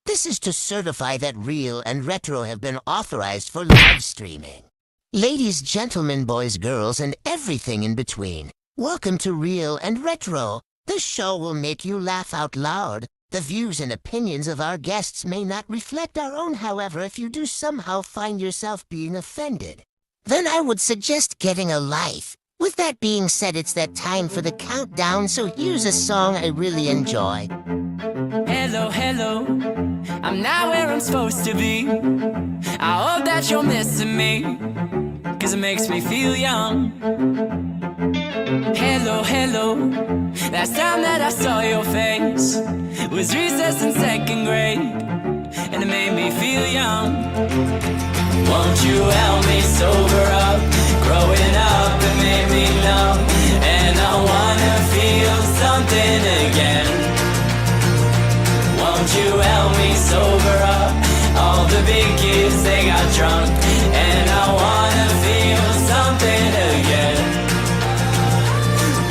This is to certify that Real and Retro have been authorized for live streaming. Ladies, gentlemen, boys, girls, and everything in between, welcome to Real and Retro. This show will make you laugh out loud. The views and opinions of our guests may not reflect our own, however, if you do somehow find yourself being offended, then I would suggest getting a life. With that being said, it's that time for the countdown, so here's a song I really enjoy. Hello, hello, I'm not where I'm supposed to be. I hope that you're missing me, 'cause it makes me feel young. Hello, hello, last time that I saw your face was recess in second grade, and it made me feel young. Won't you help me sober up? Growing up, it made me numb, and I wanna feel something again. Won't you help me sober up? All the big kids, they got drunk, and I wanna feel something again.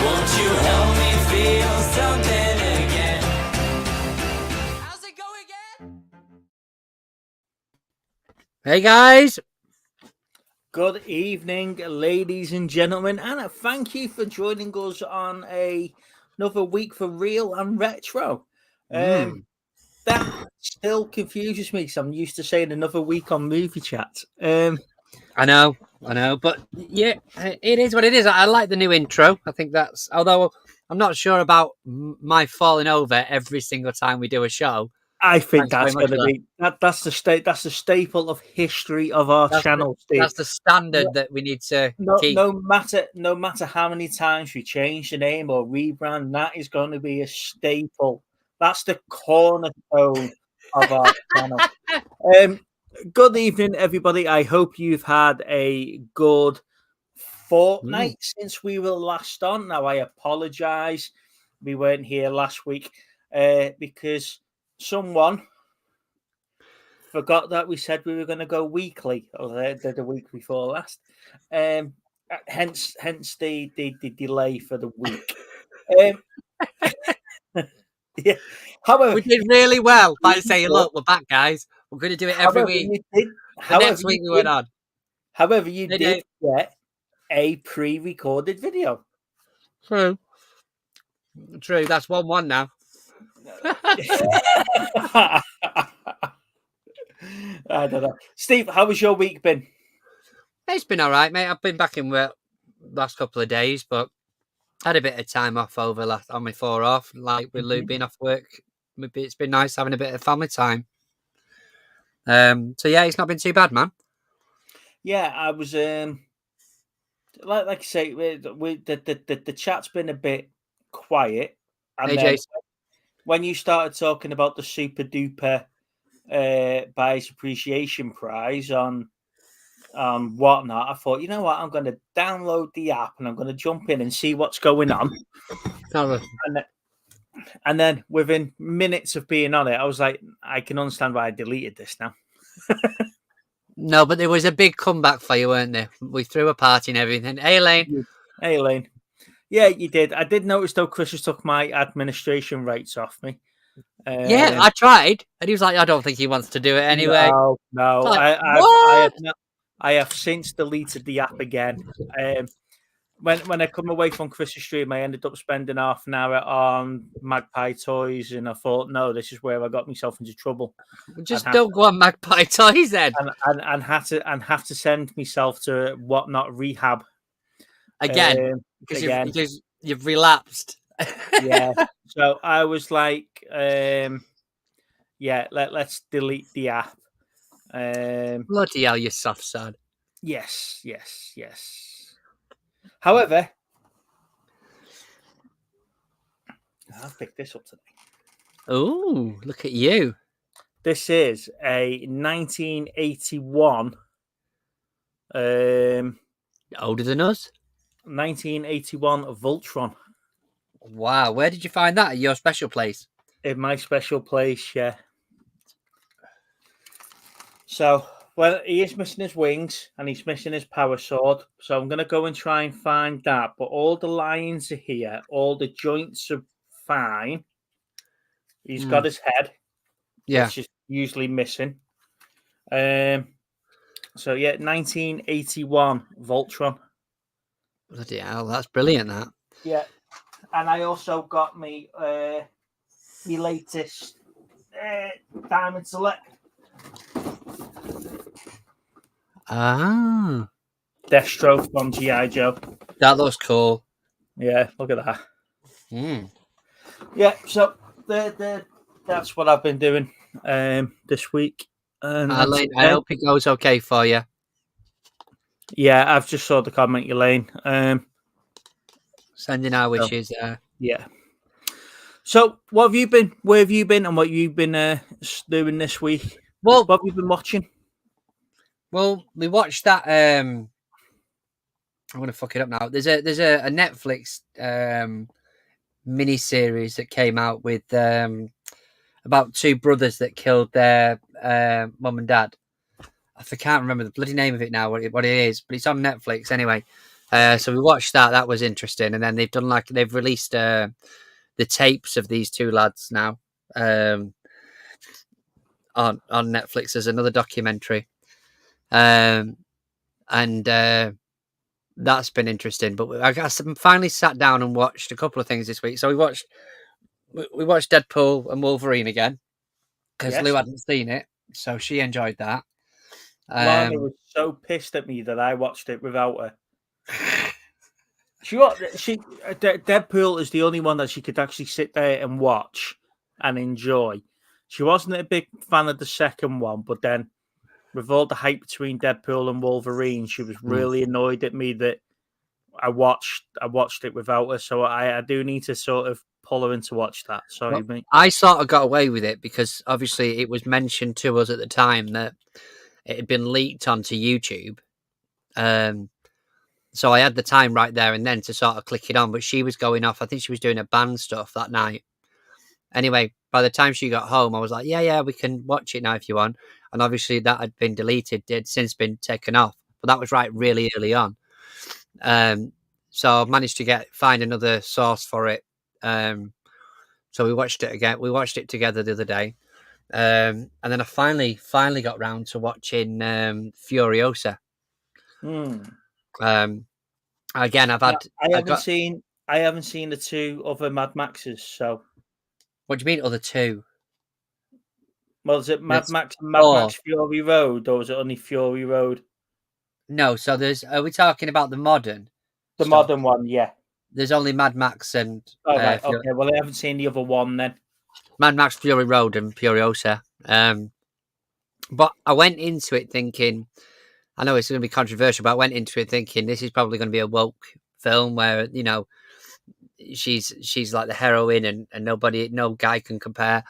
Won't you help me feel something again? How's it go again? Hey guys! Good evening, ladies and gentlemen, and thank you for joining us on another week for Real and Retro. That still confuses me because I'm used to saying another week on Movie Chat. I know, but yeah, it is what it is. I like the new intro. I think that's, although I'm not sure about my falling over every single time we do a show. I think Thanks that's going to be that's the staple of history of our channel. That's the standard that we need to keep. No matter how many times we change the name or rebrand, that is going to be a staple. That's the cornerstone of our channel. Good evening, everybody. I hope you've had a good fortnight since we were last on. Now, I apologise we weren't here last week because someone forgot that we said we were going to go weekly, or the week before last. Hence the delay for the week. Yeah. However, we did really well by saying, "Look, we're back, guys. We're going to do it every week." Next week we went on. However, you did get a pre-recorded video. True. That's 1-1 now. I don't know. Steve, how has your week been? It's been all right, mate. I've been back in work last couple of days, but I had a bit of time off on my 4 off, like with Lou being off work. It's been nice having a bit of family time. So yeah, it's not been too bad, man. Yeah, I was like I say, the chat's been a bit quiet, and then when you started talking about the super duper Buyers Appreciation Prize on whatnot, I thought, you know what, I'm going to download the app and I'm going to jump in and see what's going on. And then within minutes of being on it, I was like, I can understand why I deleted this now. No, but there was a big comeback for you, weren't there? We threw a party and everything. Hey, Elaine. Hey, Elaine. Yeah, you did. I did notice, though, Chris has took my administration rights off me. Yeah, I tried. And he was like, I don't think he wants to do it anyway. No. Like, I have since deleted the app again. When I come away from Chris's stream, I ended up spending half an hour on Magpie Toys, and I thought, no, this is where I got myself into trouble. Just don't go on Magpie Toys then, and have to send myself to whatnot rehab again because you've relapsed. Yeah, so I was like, let's delete the app. Bloody hell, you soft sad. Yes. However, I'll pick this up today. Oh, look at you. This is a 1981. Older than us? 1981 Voltron. Wow, where did you find that? At your special place? In my special place, yeah. So, well, he is missing his wings and he's missing his power sword. So I'm going to go and try and find that. But all the lines are here. All the joints are fine. He's got his head. Yeah. usually missing. So yeah, 1981 Voltron. Bloody hell, that's brilliant. That. Yeah, and I also got me my latest Diamond Select Ah, Deathstroke from GI Joe. that looks cool. Yeah, look at that. Mm. Yeah, so that's what I've been doing this week. And that's Elaine, I hope it goes okay for you. yeah, I've just saw the comment, Elaine. Sending our wishes. Yeah. So, what have you been? Where have you been? And what you've been doing this week? Well, What have you been watching? well, we watched that. I'm gonna fuck it up now. There's a Netflix mini series that came out with about two brothers that killed their mum and dad. I can't remember the bloody name of it now, what it is, but it's on Netflix anyway. So we watched that. That was interesting. And then they've released the tapes of these two lads now on Netflix as another documentary. And that's been interesting. But I guess I finally sat down and watched a couple of things this week. So we watched Deadpool and Wolverine again because Yes. Lou hadn't seen it, so she enjoyed that. Lana was so pissed at me that I watched it without her. Deadpool is the only one that she could actually sit there and watch and enjoy. She wasn't a big fan of the second one, but then with all the hype between Deadpool and Wolverine, she was really annoyed at me that I watched it without her. So I do need to sort of pull her in to watch that. Sorry, mate. I sort of got away with it because obviously it was mentioned to us at the time that it had been leaked onto YouTube. So I had the time right there and then to sort of click it on, but she was going off. I think she was doing a band stuff that night. Anyway, by the time she got home, I was like, yeah, we can watch it now if you want. And obviously that had been deleted. It had since been taken off. But that was right really early on. So I managed to find another source for it. So we watched it again. We watched it together the other day. And then I finally got round to watching Furiosa. Again, I haven't seen the two other Mad Maxes. So, what do you mean, other two? Well, is it Mad Max Fury Road, or is it only Fury Road? No, so are we talking about the modern? The modern one, yeah. There's only Mad Max and. Right, okay. Well, I haven't seen the other one then. Mad Max Fury Road and Furiosa. But I went into it thinking, I know it's going to be controversial, but I went into it thinking this is probably going to be a woke film where, you know, she's like the heroine and no guy can compare.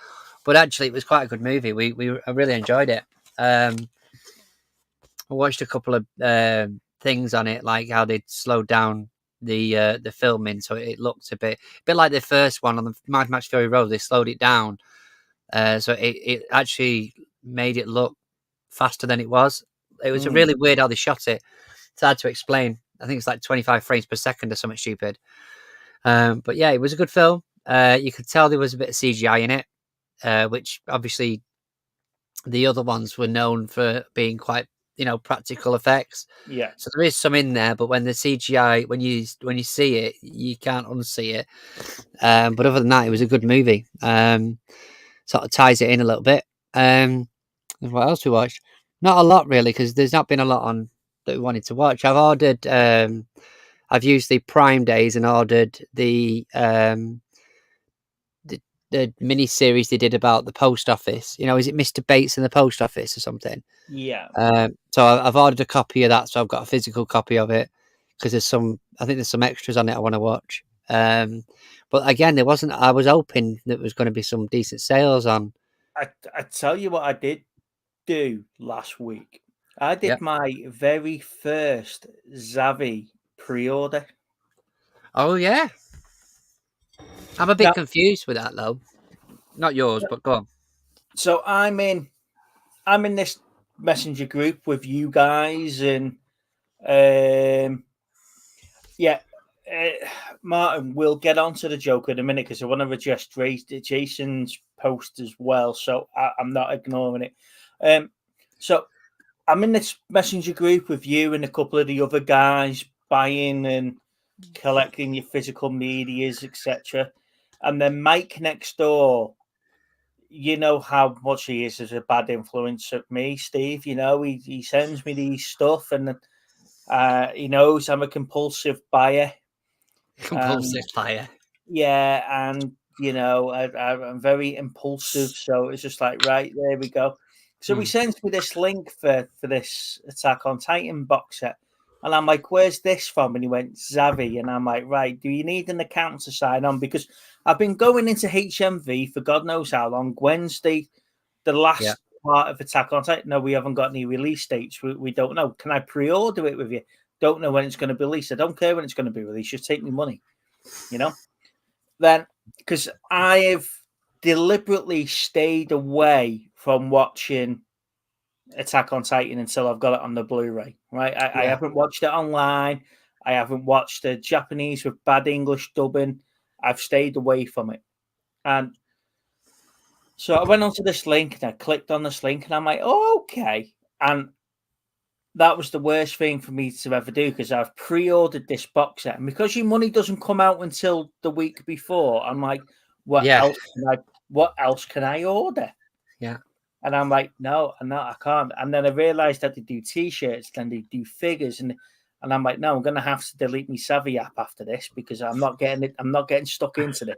But actually, it was quite a good movie. I really enjoyed it. I watched a couple of things on it, like how they'd slowed down the filming, so it looked a bit like the first one on the Mad Max Fury Road. They slowed it down, so it actually made it look faster than it was. It was really weird how they shot it. It's hard to explain. I think it's like 25 frames per second or something stupid. But yeah, it was a good film. You could tell there was a bit of CGI in it, which obviously the other ones were known for being quite, practical effects. Yeah. So there is some in there, but when the CGI, when you see it, you can't unsee it. But other than that, it was a good movie. Sort of ties it in a little bit. What else we watched? Not a lot really, because there's not been a lot on that we wanted to watch. I've ordered. I've used the Prime days and ordered the mini series they did about the post office. Is it Mr. Bates in the post office or something? Yeah. So I've ordered a copy of that, so I've got a physical copy of it because I think there's some extras on it I want to watch. But again, there wasn't. I was hoping there was going to be some decent sales on. I tell you what I did do last week. I did my very first Zavi pre-order. Oh yeah, I'm a bit confused with that though. Not yours, but go on. So I'm in this messenger group with you guys, and Martin, we'll get onto the joke in a minute because I want to address Jason's post as well. So I'm not ignoring it. So I'm in this messenger group with you and a couple of the other guys buying and collecting your physical medias, etc. And then Mike next door, you know how much he is as a bad influence of me, Steve. You know, he sends me these stuff and he knows I'm a compulsive buyer. Compulsive buyer. Yeah, and you know, I'm very impulsive, so it's just like, right, there we go. So he sends me this link for this Attack on Titan box set, and I'm like, "Where's this from?" And he went, "Zavi," and I'm like, "Right, do you need an account to sign on?" Because I've been going into HMV for God knows how long. Wednesday, the last part of Attack on Titan. No, we haven't got any release dates. We don't know. Can I pre-order it with you? Don't know when it's going to be released. I don't care when it's going to be released. Just take me money, you know. Then, because I have deliberately stayed away from watching Attack on Titan until I've got it on the Blu-ray. Right, I haven't watched it online. I haven't watched the Japanese with bad English dubbing. I've stayed away from it, and so I went onto this link and I clicked on this link, and I'm like, oh, okay, and that was the worst thing for me to ever do because I've pre-ordered this box set, and because your money doesn't come out until the week before, I'm like, what else can I order? Yeah. And I'm like, no, I can't. And then I realized that they do t-shirts, then they do figures, and I'm like, no, I'm gonna have to delete my Savvy app after this because I'm not getting it. I'm not getting stuck into this.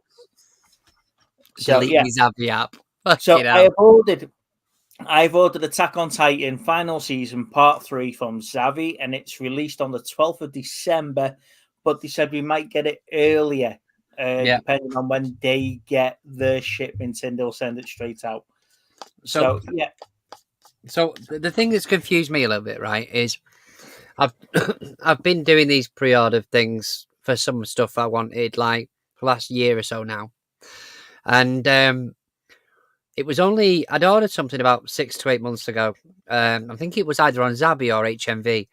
So delete my Savvy app. So I've ordered Attack on Titan Final Season Part 3 from Zavi, and it's released on the 12th of December, but they said we might get it earlier, depending on when they get their shipment, and they'll send it straight out. So yeah. So the thing that's confused me a little bit, right, is I've been doing these pre-order things for some stuff I wanted like the last year or so now. And it was only I'd ordered something about 6 to 8 months ago. I think it was either on Zabi or HMV,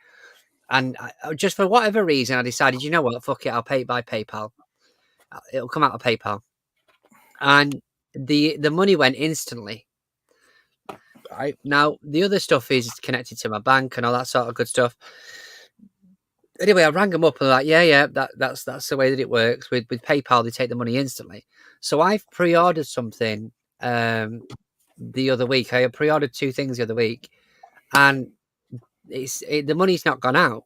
and just for whatever reason, I decided, you know what, fuck it, I'll pay it by PayPal. It'll come out of PayPal, and the money went instantly. Right now, the other stuff is connected to my bank and all that sort of good stuff. Anyway, I rang them up and like, that's the way that it works. With PayPal, they take the money instantly. So I've pre-ordered something the other week. I pre-ordered 2 things the other week, and the money's not gone out.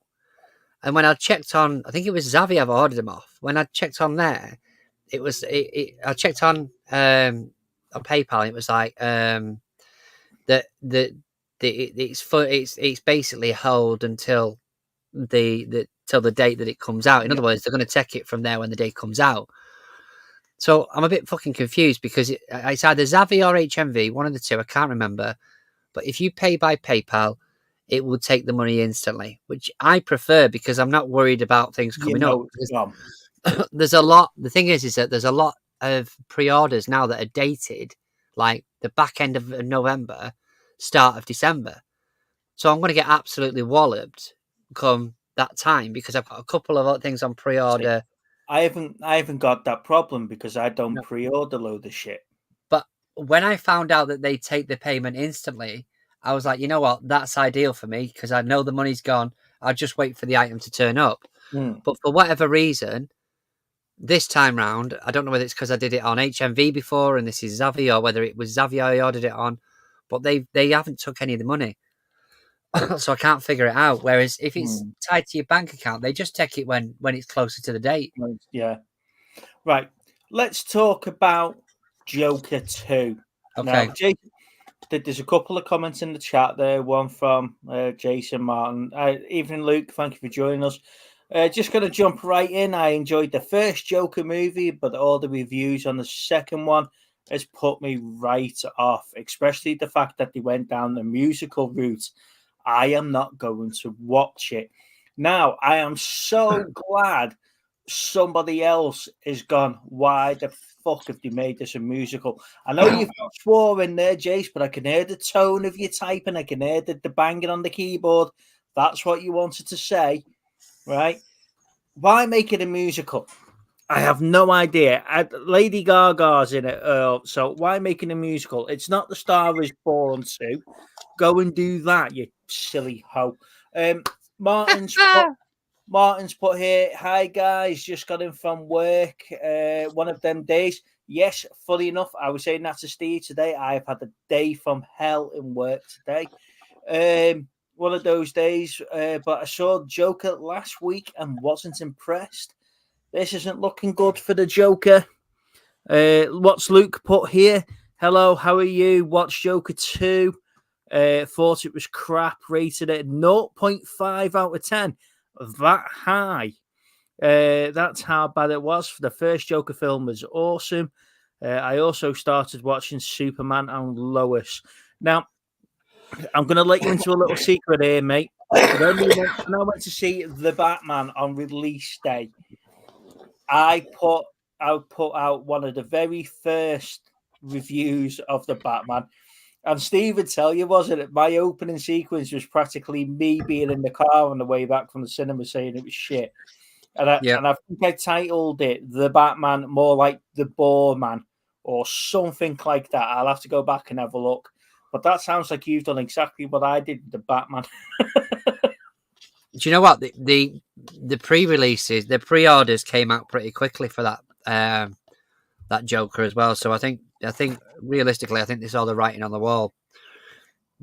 And when I checked on, I think it was Zavi, I've ordered them off. When I checked on there, it was I checked on PayPal, and it was like it's basically held until the date that it comes out. In other words, they're going to take it from there when the date comes out. So I'm a bit fucking confused because it's either Zavi or HMV, one of the two, I can't remember. But if you pay by PayPal, it will take the money instantly, which I prefer because I'm not worried about things coming up. There's a lot. The thing is that there's a lot of pre-orders now that are dated like the back end of November, start of December. So I'm going to get absolutely walloped come that time because I've got a couple of other things on pre-order. I haven't got that problem because I don't pre-order load of shit. But when I found out that they take the payment instantly, I was like, you know what, that's ideal for me because I know the money's gone. I'll just wait for the item to turn up. But for whatever reason, this time round, I don't know whether it's because I did it on HMV before and this is Zavi, or whether it was Zavi I ordered it on, but they haven't took any of the money. So I can't figure it out. Whereas if it's tied to your bank account, they just take it when it's closer to the date. Yeah. Right. Let's talk about Joker 2. Okay. Now, there's a couple of comments in the chat there. One from Jason Martin. Evening, Luke. Thank you for joining us. Just going to jump right in. I enjoyed the first Joker movie, but all the reviews on the second one has put me right off, especially the fact that they went down the musical route. I am not going to watch it. Now, I am so glad somebody else is gone. Why the fuck have they made this a musical? I know you've got swore in there, Jace, but I can hear the tone of your typing. I can hear the banging on the keyboard. That's what you wanted to say, right? why make it a musical? I have no idea. Lady Gaga's in it, so why making a musical? It's not The Star Is Born 2. Go and do that, you silly hoe. Martin's put here, hi guys, just got in from work. One of them days. Yes, funny enough, I was saying that to Steve today. I've had a day from hell in work today. One of those days, but I saw Joker last week and wasn't impressed. This isn't looking good for the Joker. What's Luke put here? Hello, how are you? Watch Joker 2. Thought it was crap, rated at 0.5 out of 10. That high. That's how bad it was. The first Joker film was awesome. I also started watching Superman and Lois. Now, I'm going to let you into a little secret here, mate. When I went to see The Batman on release day, I put out one of the very first reviews of The Batman. And Steve would tell you, wasn't it? My opening sequence was practically me being in the car on the way back from the cinema saying it was shit. And I think I titled it The Batman, more like The Boar Man or something like that. I'll have to go back and have a look. But that sounds like you've done exactly what I did with The Batman. Do you know what? The pre-releases, the pre-orders came out pretty quickly for that that Joker as well. So I think realistically, I think there's all the writing on the wall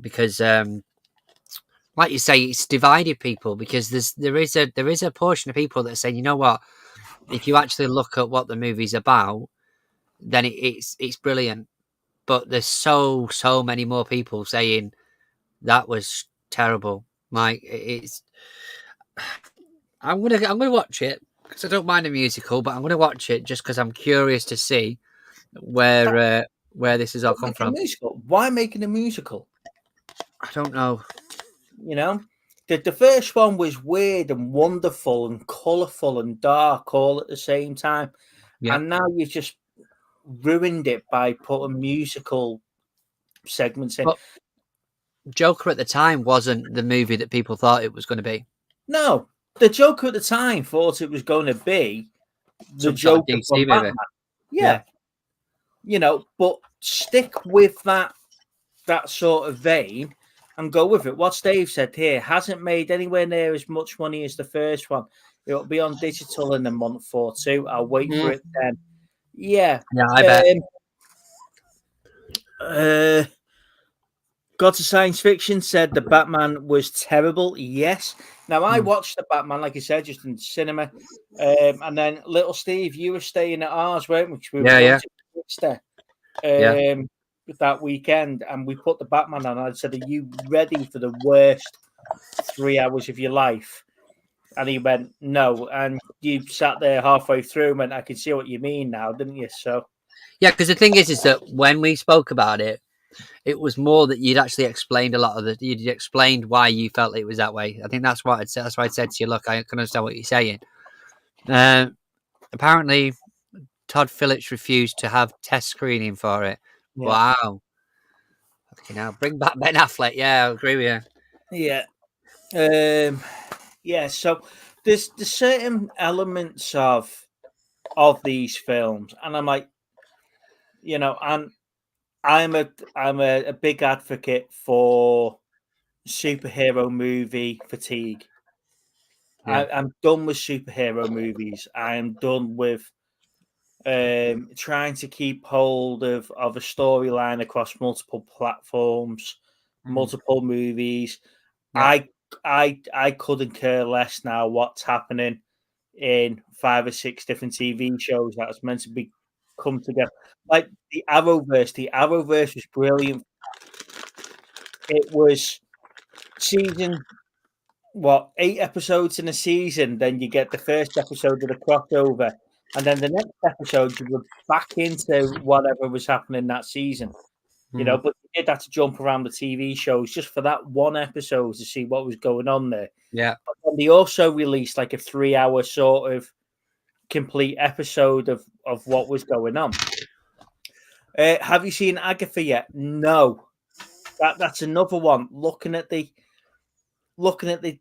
because, like you say, it's divided people because there is a portion of people that say, you know what, if you actually look at what the movie's about, then it's brilliant. But there's so many more people saying that was terrible. Like it's. I'm gonna watch it because I don't mind a musical, but I'm gonna watch it just because I'm curious to see where this is all come from. Why making a musical? I don't know. You know, the first one was weird and wonderful and colourful and dark all at the same time, and now you've just ruined it by putting musical segments in. But Joker at the time wasn't the movie that people thought it was going to be. No, the Joker at the time thought it was going to be the Joker from Batman. Yeah. You know, but stick with that sort of vein and go with it. What Dave said here hasn't made anywhere near as much money as the first one. It'll be on digital in a month or two. I'll wait for it then. Yeah. Yeah, I bet. Gods of Science Fiction said the Batman was terrible. Yes. Now, I watched the Batman, like I said, just in the cinema. And then, little Steve, you were staying at ours, weren't we? That weekend. And we put the Batman on. I said, are you ready for the worst 3 hours of your life? And he went, no. And you sat there halfway through and went, I can see what you mean now, didn't you? So, yeah, because the thing is that when we spoke about it, it was more that you'd actually explained a lot of you'd explained why you felt it was that way. I think that's what I'd said. That's why I said to you, look, I can understand what you're saying. Apparently, Todd Phillips refused to have test screening for it. Yeah. Wow. Okay, now bring back Ben Affleck. Yeah, I agree with you. Yeah. Yeah. So there's certain elements of these films, and I'm like, you know, I'm a big advocate for superhero movie fatigue. Yeah. I'm done with superhero movies. I am done with trying to keep hold of a storyline across multiple platforms, multiple movies. Yeah. I couldn't care less now what's happening in 5 or 6 different TV shows that's meant to be come together. Like the Arrowverse. The Arrowverse was brilliant. It was season 8 episodes in a season, then you get the first episode of the crossover, and then the next episode you were back into whatever was happening that season. You know, but you did have to jump around the TV shows just for that one episode to see what was going on there. Yeah. But then they also released like a 3-hour sort of complete episode of what was going on. Have you seen Agatha yet? No. That's another one. Looking at the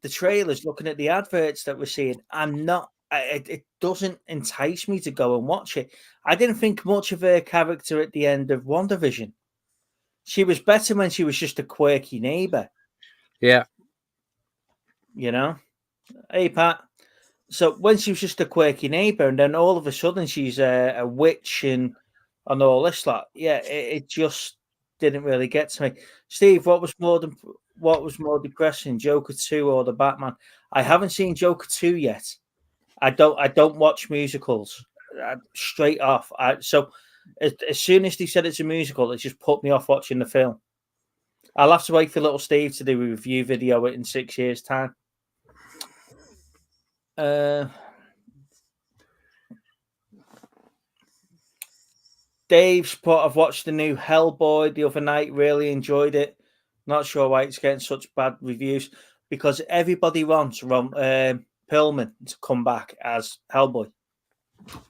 trailers, looking at the adverts that we're seeing, I'm not it doesn't entice me to go and watch it. I didn't think much of her character at the end of WandaVision. She was better when she was just a quirky neighbor. Yeah. You know? Hey, Pat. So when she was just a quirky neighbor, and then all of a sudden she's a witch and all this lot, yeah, it just didn't really get to me. Steve, what was more depressing, Joker 2 or the Batman? I haven't seen Joker 2 yet. I don't watch musicals straight off. So as soon as they said it's a musical, it just put me off watching the film. I'll have to wait for little Steve to do a review video in 6 years' time. Dave's put, I've watched the new Hellboy the other night, really enjoyed it. Not sure why it's getting such bad reviews, because everybody wants Perlman to come back as Hellboy.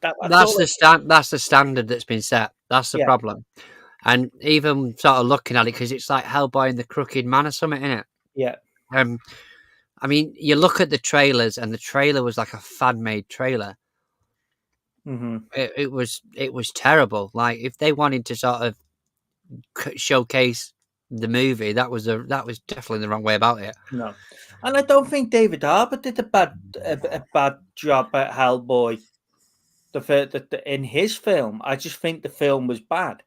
That's the standard that's been set. That's the problem. And even sort of looking at it, because it's like Hellboy and the Crooked Man or something, isn't it? Yeah. I mean, you look at the trailers, and the trailer was like a fan-made trailer. Mm-hmm. It was terrible. Like, if they wanted to sort of showcase the movie, that was definitely the wrong way about it. No, and I don't think David Harbour did a bad job at Hellboy. In his film, I just think the film was bad.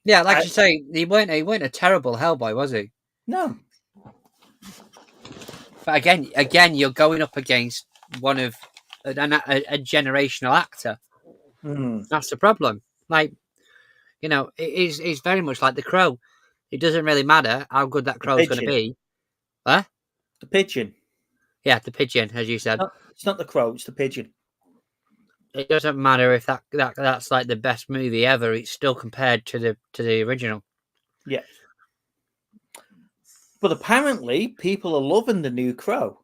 Yeah, like you say, he weren't a terrible Hellboy, was he? No. But again, you're going up against one of a generational actor. That's the problem. Like, you know, it's very much like The Crow. It doesn't really matter how good that Crow's going to be. Huh? The Pigeon. Yeah, the Pigeon, as you said. It's not The Crow, it's the Pigeon. It doesn't matter if that's like the best movie ever. It's still compared to the original. Yeah. But apparently, people are loving the new Crow.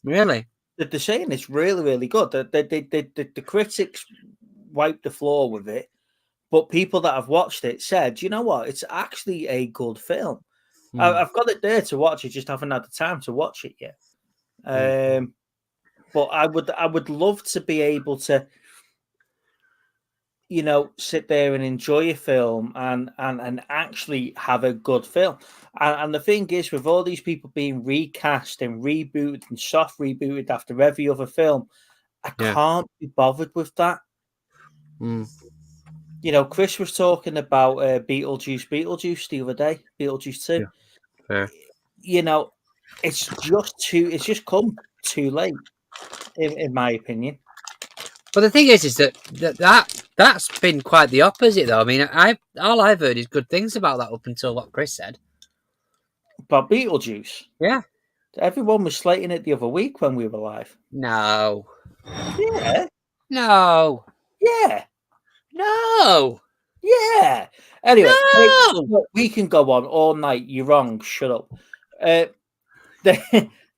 Really? They're saying it's really, really good. The critics wiped the floor with it, but people that have watched it said, you know what, it's actually a good film. I've got it there to watch. I just haven't had the time to watch it yet. But I would love to be able to, you know, sit there and enjoy a film and actually have a good film. And the thing is, with all these people being recast and rebooted and soft rebooted after every other film, I can't be bothered with that. You know, Chris was talking about Beetlejuice the other day, Beetlejuice 2. Yeah. You know, it's just come too late, in my opinion. But the thing is that's been quite the opposite, though. I mean, all I've heard is good things about that up until what Chris said. But Beetlejuice? Yeah. Everyone was slating it the other week when we were live. No. Yeah. No. Yeah. No. Yeah. Anyway, no! We can go on all night. You're wrong. Shut up.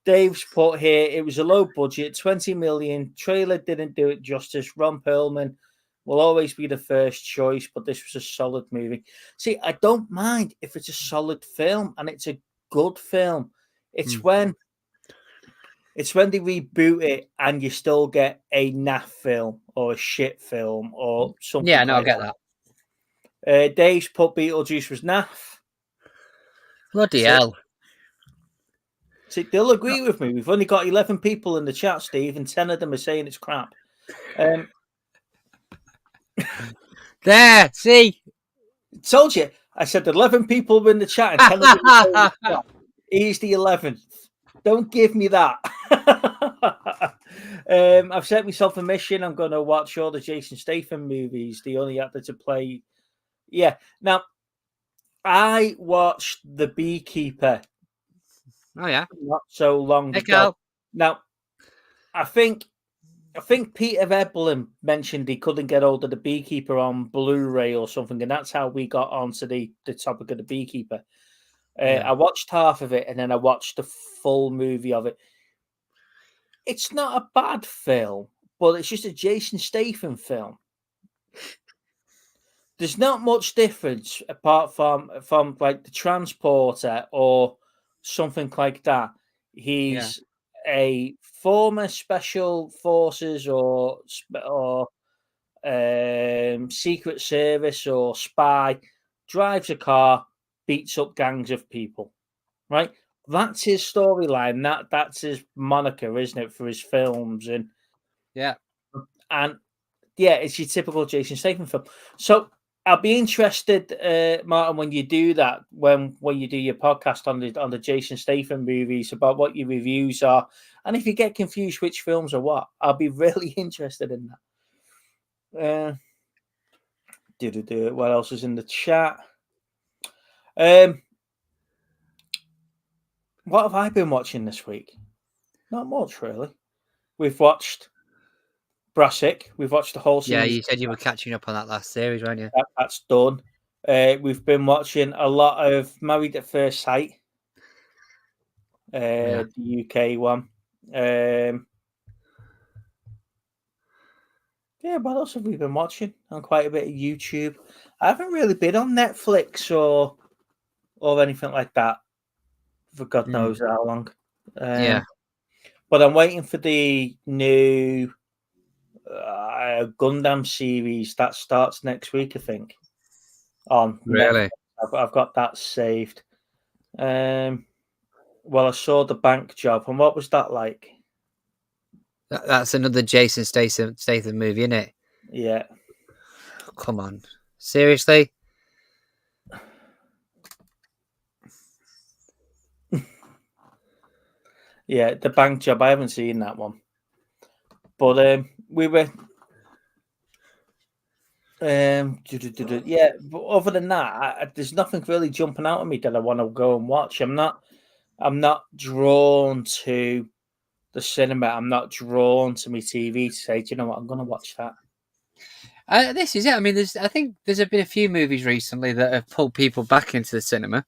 Dave's put here, it was a low budget, 20 million. Trailer didn't do it justice. Ron Perlman will always be the first choice, but this was a solid movie. See, I don't mind if it's a solid film and it's a good film. It's when they reboot it and you still get a naff film or a shit film or something. Yeah, no, I get that. Dave's put Beetlejuice was naff. Bloody hell. See, they'll agree with me. We've only got 11 people in the chat, Steve, and 10 of them are saying it's crap. There, see? Told you. I said 11 people were in the chat and 10 of them were saying it's crap. He's the 11th. Don't give me that. I've set myself a mission. I'm going to watch all the Jason Statham movies. The only actor to play. Yeah. Now, I watched The Beekeeper. Oh yeah, not so long ago. Now, I think Peter Eblin mentioned he couldn't get hold of The Beekeeper on Blu-ray or something, and that's how we got onto the topic of The Beekeeper. I watched half of it, and then I watched the full movie of it. It's not a bad film, but it's just a Jason Statham film. There's not much difference apart from like the Transporter or something like that. He's a former special forces or secret service or spy drives a car, beats up gangs of people, right? That's his storyline. That's his moniker, isn't it, for his films? And Yeah. Yeah, it's your typical Jason Statham film. So I'll be interested, Martin, when you do that, when you do your podcast on the Jason Statham movies, about what your reviews are, and if you get confused which films are what, I'll be really interested in that. What else is in the chat? What have I been watching this week? Not much, really. We've watched Brassic. We've watched the whole series. Yeah, you said you were catching up on that last series, weren't you? That's done. We've been watching a lot of Married at First Sight, the UK one. Yeah, what else have we been watching? On quite a bit of YouTube. I haven't really been on Netflix or anything like that for God knows how long. Yeah. But I'm waiting for the new Gundam series that starts next week, I think. On Really? Netflix. I've got that saved. Well, I saw The Bank Job, and what was that like? That's another Jason Statham movie, isn't it? Yeah. Come on. Seriously? Yeah, The Bank Job. I haven't seen that one. But we were... yeah, but other than that, there's nothing really jumping out at me that I want to go and watch. I'm not drawn to the cinema. I'm not drawn to my TV to say, do you know what, I'm going to watch that. This is it. I mean, I think there's been a few movies recently that have pulled people back into the cinema.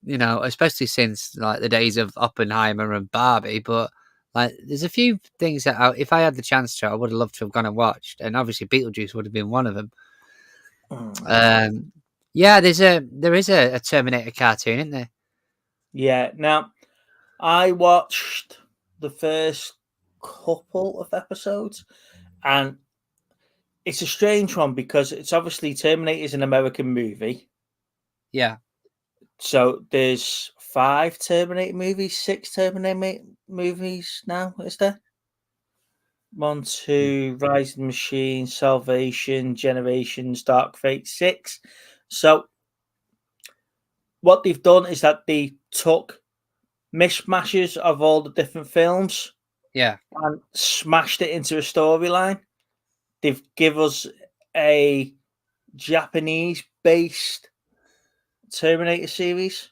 You know, especially since like the days of Oppenheimer and Barbie. But like, there's a few things that if I had the chance to, I would have loved to have gone and watched. And obviously, Beetlejuice would have been one of them. Yeah, there is a Terminator cartoon, isn't there? Yeah. Now, I watched the first couple of episodes, and it's a strange one because it's obviously Terminator is an American movie. Yeah. So there's 5 Terminator movies, 6 Terminator movies now, is there? 1, 2, Rise of the Machine, Salvation, Generations, Dark Fate, 6. So what they've done is that they took mishmashes of all the different films, Yeah, and smashed it into a storyline. They've given us a Japanese-based Terminator series.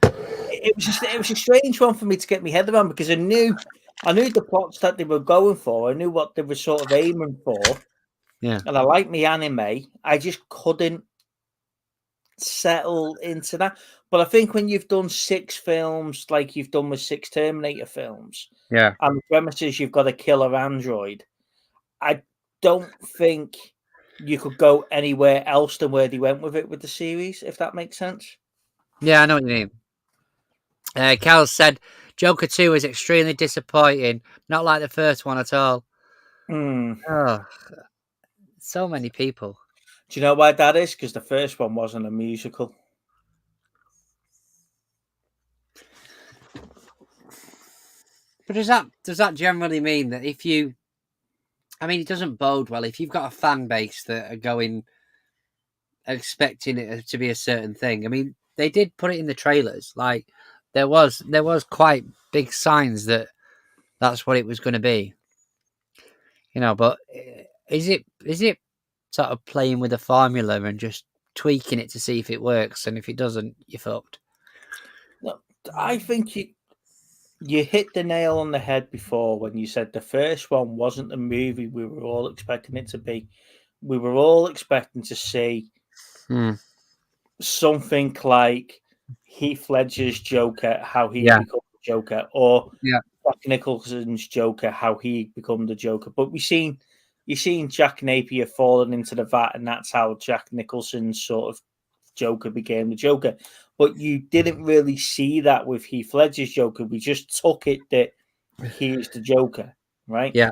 It was a strange one for me to get my head around because I knew the plots that they were going for. I knew what they were sort of aiming for. Yeah. And I like me anime. I just couldn't settle into that. But I think when you've done 6 films, like you've done with 6 Terminator films, yeah, and the premise is you've got a killer android, I don't think you could go anywhere else than where they went with it with the series, if that makes sense. yeah. I know what you mean. Cal said Joker 2 is extremely disappointing, not like the first one at all. Oh, so many people. Do you know why that is? Because the first one wasn't a musical. But does that generally mean that if you, I mean, it doesn't bode well if you've got a fan base that are going expecting it to be a certain thing. I mean, they did put it in the trailers. Like there was quite big signs that that's what it was going to be. You know, but is it sort of playing with the formula and just tweaking it to see if it works, and if it doesn't, you're fucked? No, I think you hit the nail on the head before when you said the first one wasn't the movie we were all expecting it to be. We were all expecting to see something like Heath Ledger's Joker, how he becomes the Joker, or Jack Nicholson's Joker, how he become the Joker. But you've seen Jack Napier falling into the vat, and that's how Jack Nicholson's sort of Joker became the Joker. But you didn't really see that with Heath Ledger's Joker. We just took it that he is the Joker, right? Yeah.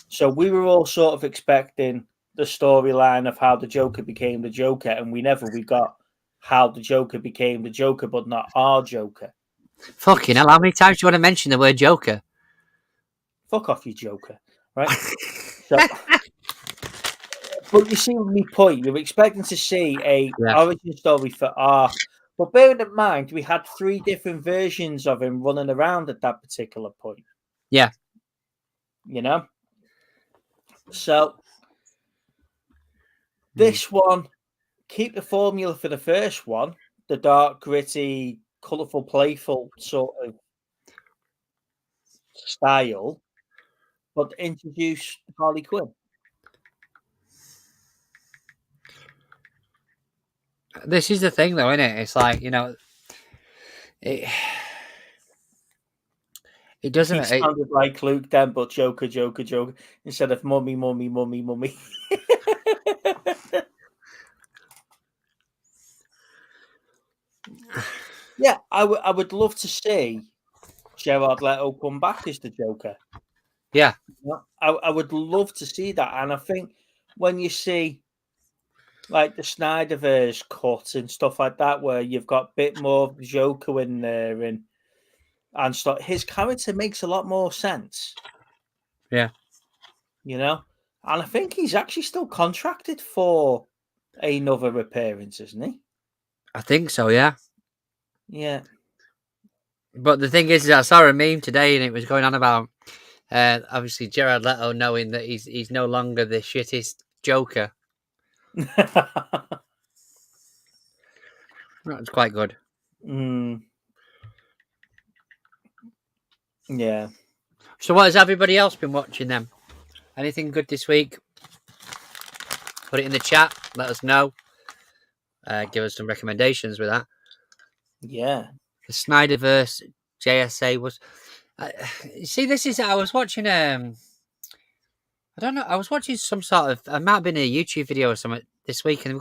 So we were all sort of expecting the storyline of how the Joker became the Joker, and we got how the Joker became the Joker, but not our Joker. Fucking hell, how many times do you want to mention the word Joker? Fuck off, you Joker, right? So, but you see my point. You're expecting to see a origin story for R, but bearing in mind we had 3 different versions of him running around at that particular point. Yeah. You know? So this one, keep the formula for the first one, the dark, gritty, colourful, playful sort of style, but introduce Harley Quinn. This is the thing, though, isn't it? It's like, you know, it doesn't. He sounded like Luke then, but Joker, Joker, Joker, instead of mummy, mummy, mummy, mummy. Yeah, I would love to see Jared Leto come back as the Joker. Yeah. I would love to see that. And I think when you see like the Snyderverse cut and stuff like that, where you've got a bit more of the Joker in there and stuff, his character makes a lot more sense. Yeah. You know? And I think he's actually still contracted for another appearance, isn't he? I think so, yeah. Yeah. But the thing is I saw a meme today and it was going on about obviously Jared Leto knowing that he's no longer the shittest Joker. That's quite good. Yeah. So what has everybody else been watching then? Anything good this week? Put it in the chat. Let us know. Give us some recommendations with that. Yeah. The Snyderverse JSA was... see, this is... I was watching... I don't know. I was watching some sort of... It might have been a YouTube video or something this week, and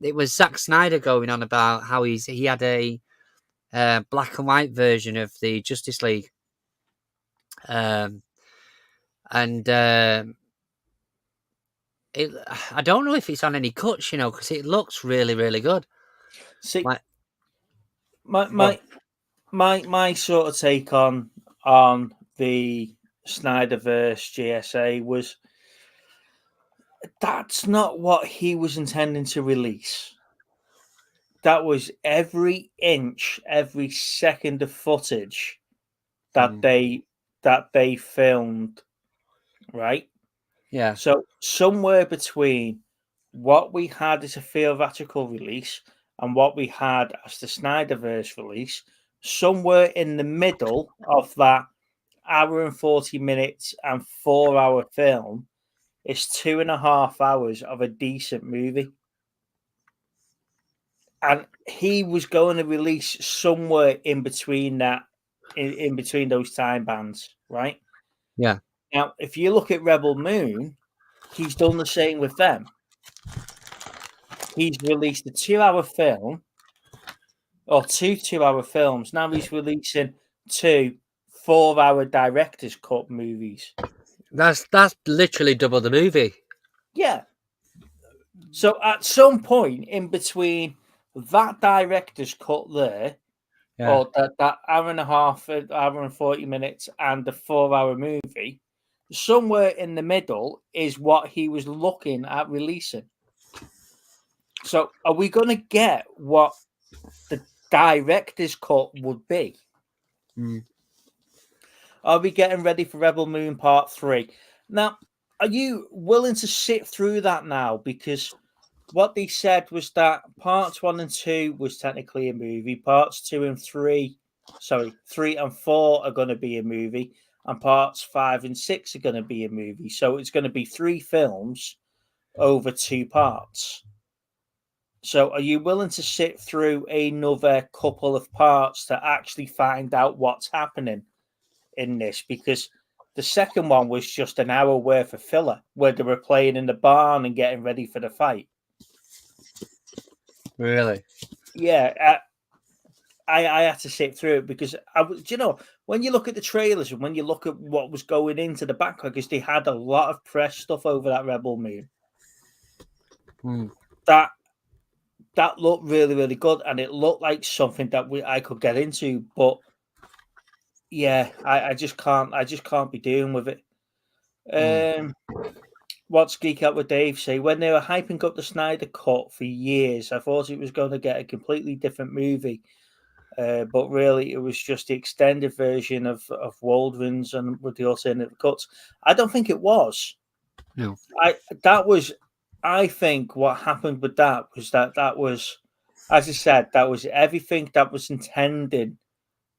it was Zack Snyder going on about how he had a black and white version of the Justice League. I don't know if it's on any cuts, you know, because it looks really, really good. See, my sort of take on the Snyderverse GSA was that's not what he was intending to release. That was every inch, every second of footage that they filmed, right? Yeah. So somewhere between what we had as a theatrical release and what we had as the Snyderverse release, somewhere in the middle of that hour and 40 minutes and 4-hour film is 2.5 hours of a decent movie. And he was going to release somewhere in between that, in between those time bands, right? Yeah. Now, if you look at Rebel Moon, he's done the same with them. He's released a 2-hour film, or 2 2-hour films. Now he's releasing 2 4-hour director's cut movies. That's literally double the movie. Yeah. So at some point in between that director's cut there, or that hour and a half, hour and 40 minutes, and the 4-hour movie, somewhere in the middle is what he was looking at releasing. So are we going to get what the director's cut would be? Are we getting ready for Rebel Moon Part 3? Now, are you willing to sit through that now? Because what they said was that Parts 1 and 2 was technically a movie. Parts 2 and 3, 3 and 4 are going to be a movie. And Parts 5 and 6 are going to be a movie. So it's going to be 3 films over 2 parts. So are you willing to sit through another couple of parts to actually find out what's happening in this? Because the second one was just an hour worth of filler where they were playing in the barn and getting ready for the fight. Really? Yeah, I had to sit through it because I was, when you look at the trailers and when you look at what was going into the background, because they had a lot of press stuff over that Rebel Moon. Hmm. That looked really, really good, and it looked like something that I could get into. But yeah, I just can't be doing with it. What's Geek Out with Dave say? When they were hyping up the Snyder Cut for years, I thought it was going to get a completely different movie. But really, it was just the extended version of Waldron's and with the alternative cuts. I don't think it was. No. I think what happened with that was, as I said, that was everything that was intended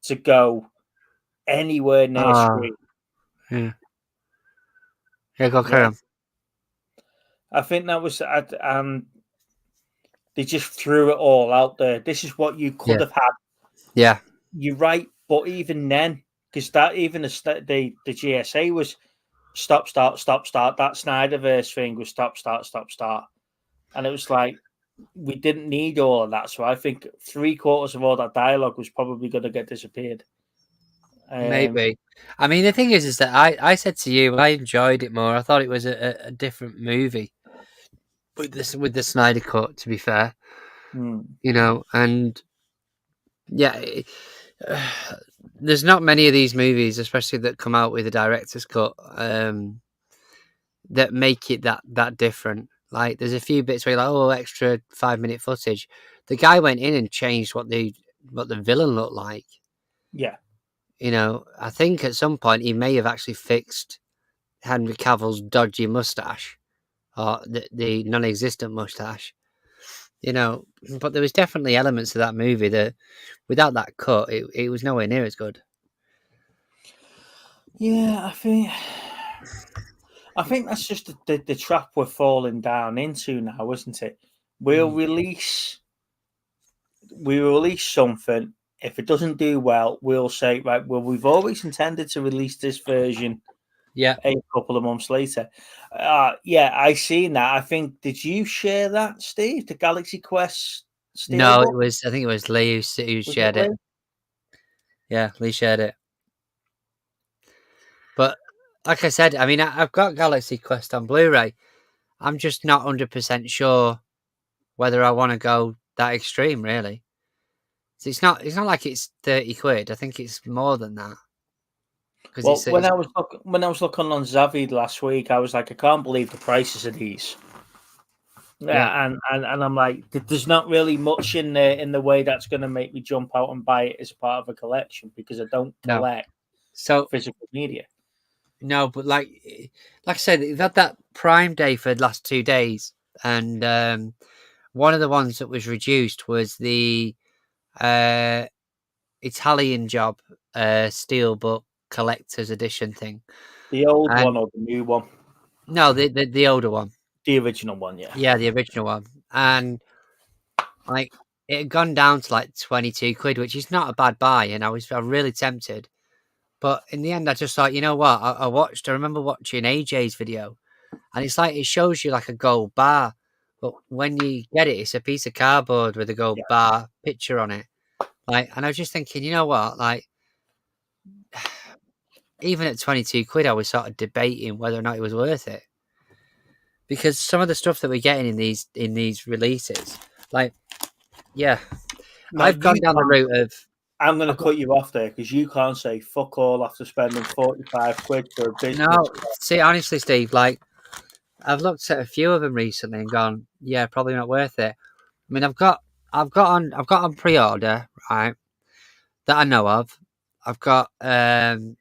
to go anywhere near screen. Yeah. Yeah, go carry on. I think that was, they just threw it all out there. This is what you could have had. Yeah. You're right, but even then, because that even the GSA was stop, start, stop, start. That Snyderverse thing was stop, start, stop, start, and it was like we didn't need all of that. So I think 3/4 of all that dialogue was probably going to get disappeared. Maybe. I mean, the thing is that I said to you, I enjoyed it more. I thought it was a different movie with the Snyder Cut. To be fair, and yeah, there's not many of these movies, especially that come out with a director's cut, that make it that different. Like, there's a few bits where you're like, oh, extra 5-minute footage. The guy went in and changed what the villain looked like. Yeah. I think at some point he may have actually fixed Henry Cavill's dodgy mustache, or the non-existent mustache. But there was definitely elements of that movie that, without that cut, it was nowhere near as good. Yeah, I think that's just the trap we're falling down into now, isn't it? We'll release something. If it doesn't do well, we'll say, right, well, we've always intended to release this version a couple of months later. Yeah, I seen that. I think, did you share that, Steve? The Galaxy Quest No, Steelbook? I think it was Lee who shared it. Lee? Yeah, Lee shared it. But like I said, I mean, I've got Galaxy Quest on Blu-ray. I'm just not 100% sure whether I want to go that extreme, really. So it's not like it's 30 quid. I think it's more than that. Well, when I was looking on Zavid last week, I was like, I can't believe the prices of these. Yeah, and I'm like, there's not really much in there in the way that's going to make me jump out and buy it as part of a collection, because I don't collect physical media. No, but like I said, they've had that Prime Day for the last 2 days, and one of the ones that was reduced was the Italian Job Steelbook Collector's Edition thing. The old one or the new one? No, the older one. The original one, yeah. Yeah, the original one. And like, it had gone down to like 22 quid, which is not a bad buy, and I was really tempted. But in the end, I just thought, you know what? I remember watching AJ's video, and it's like, it shows you like a gold bar, but when you get it, it's a piece of cardboard with a gold bar picture on it. Like, and I was just thinking, you know what? Like, even at 22 quid, I was sort of debating whether or not it was worth it, because some of the stuff that we're getting in these releases, like, yeah, I've gone down the route of. I'm going to cut you off there, because you can't say fuck all after spending 45 quid for a business. No, see, honestly, Steve, like, I've looked at a few of them recently and gone, yeah, probably not worth it. I mean, I've got on pre-order, right, that I know of. I've got the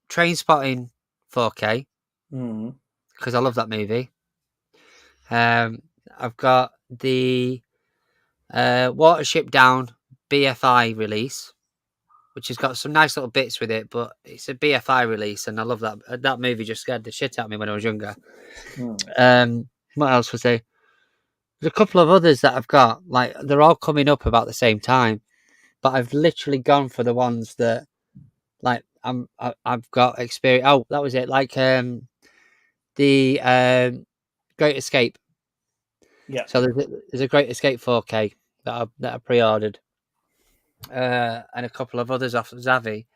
Trainspotting 4K, because I love that movie. I've got the Watership Down BFI release, which has got some nice little bits with it, but it's a BFI release, and I love that. That movie just scared the shit out of me when I was younger. What else was there? There's a couple of others that I've got. Like, they're all coming up about the same time, but I've literally gone for the ones that, like, I've got experience. Oh, that was it. Like, the Great Escape. Yeah. So there's a Great Escape 4K that I pre-ordered, and a couple of others off Zavi.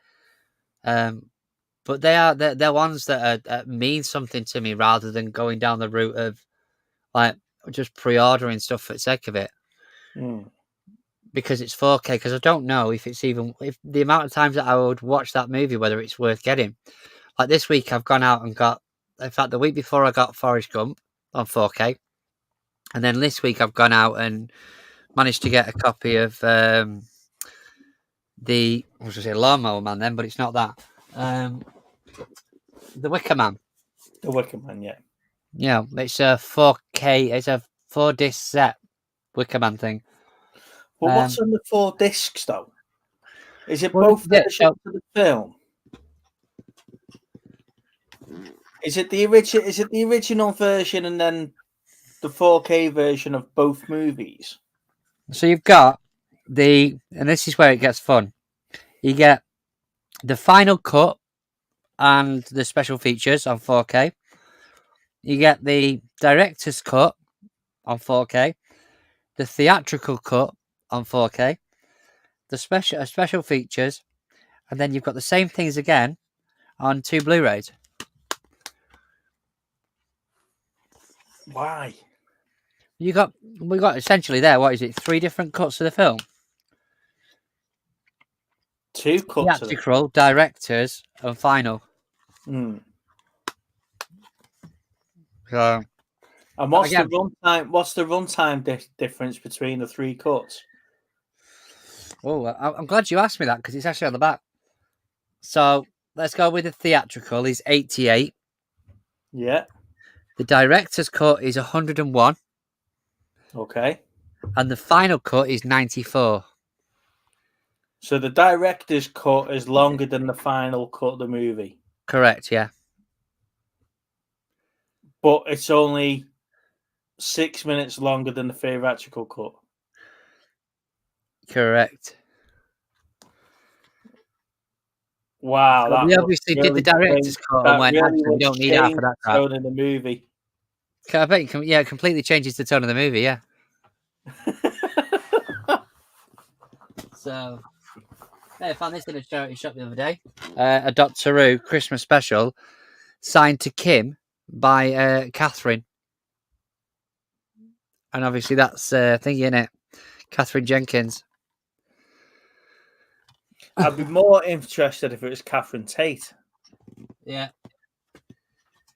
But they're ones that mean something to me rather than going down the route of like just pre-ordering stuff for the sake of it. Because it's 4K. Because I don't know if the amount of times that I would watch that movie, whether it's worth getting. Like this week, I've gone out and got. In fact, the week before I got Forrest Gump on 4K, and then this week I've gone out and managed to get a copy of I was going to say Lawnmower Man then, but it's not that. The Wicker Man. The Wicker Man, yeah. Yeah, it's a 4K. It's a 4-disc set Wicker Man thing. But what's on the 4 discs though? Is it Well, both versions of the film? Is it the original version and then the 4K version of both movies? So you've got and this is where it gets fun. You get the final cut and the special features on 4K. You get the director's cut on 4K, the theatrical cut on 4K, the special features, and then you've got the same things again on 2 Blu-rays. Why? We got essentially there. What is it? 3 different cuts of the film. 2 cuts. Theatrical, directors, and final. So, and what's the runtime? What's the runtime difference between the 3 cuts? Oh, I'm glad you asked me that because it's actually on the back. So let's go with the theatrical. Is 88. Yeah. The director's cut is 101. Okay. And the final cut is 94. So the director's cut is longer than the final cut of the movie. Correct, yeah. But it's only 6 minutes longer than the theatrical cut. Correct. Wow, so we obviously did the director's cut and went, actually, we don't need half of that crap. In the movie. I bet it completely changes the tone of the movie, yeah. So, I found this in a charity shop the other day. A Doctor Who Christmas special signed to Kim by Catherine. And obviously that's thingy, innit? Catherine Jenkins. I'd be more interested if it was Catherine Tate. Yeah.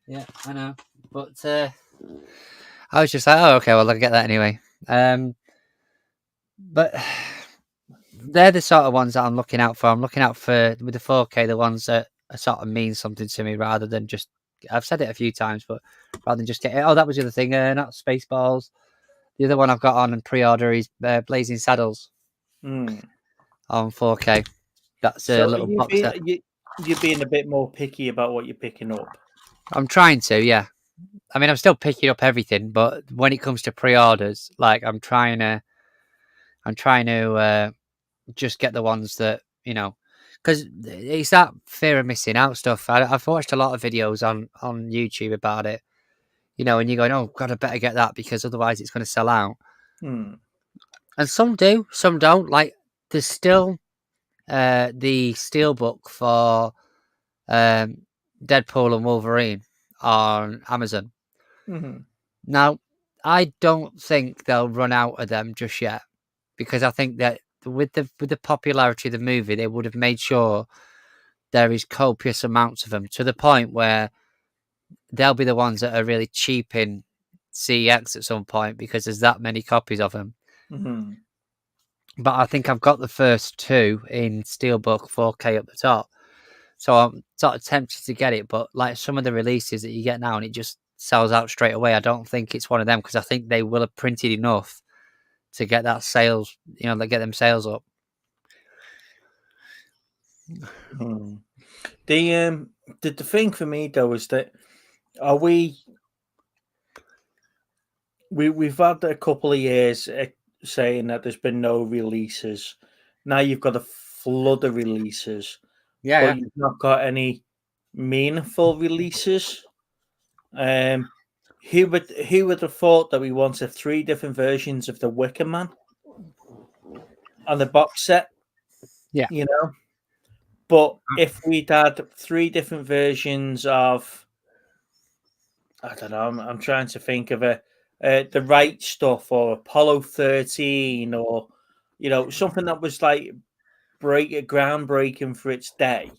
Yeah, I know. But I was just like, oh, okay, well, I'll get that anyway. But they're the sort of ones that I'm looking out for. I'm looking out for, with the 4K, the ones that sort of mean something to me rather than just, I've said it a few times, but rather than just get it. Oh, that was the other thing, not Spaceballs. The other one I've got on and pre-order is Blazing Saddles on 4K. That's a little box set. You're being a bit more picky about what you're picking up. I'm trying to, yeah. I mean, I'm still picking up everything, but when it comes to pre-orders, like I'm trying to just get the ones that, you know, because it's that fear of missing out stuff. I've watched a lot of videos on YouTube about it, you know, and you're going, oh God, I better get that because otherwise it's going to sell out. And some do, some don't. Like there's still the steelbook for Deadpool and Wolverine on Amazon. Now, I don't think they'll run out of them just yet because I think that with the popularity of the movie, they would have made sure there is copious amounts of them to the point where they'll be the ones that are really cheap in CEX at some point because there's that many copies of them. But I think I've got the first 2 in Steelbook 4K up the top. So I'm sort of tempted to get it, but like some of the releases that you get now and it just sells out straight away, I don't think it's one of them because I think they will have printed enough to get that sales, you know, like get them sales up. The thing for me though is that we've had a couple of years saying that there's been no releases. Now you've got a flood of releases. Yeah, You've not got any meaningful releases. who would have thought that we wanted 3 different versions of the Wicker Man on the box set? Yeah. You know, but if we'd had 3 different versions of, I don't know, I'm trying to think of the Right Stuff or Apollo 13 or something that was like groundbreaking for its day.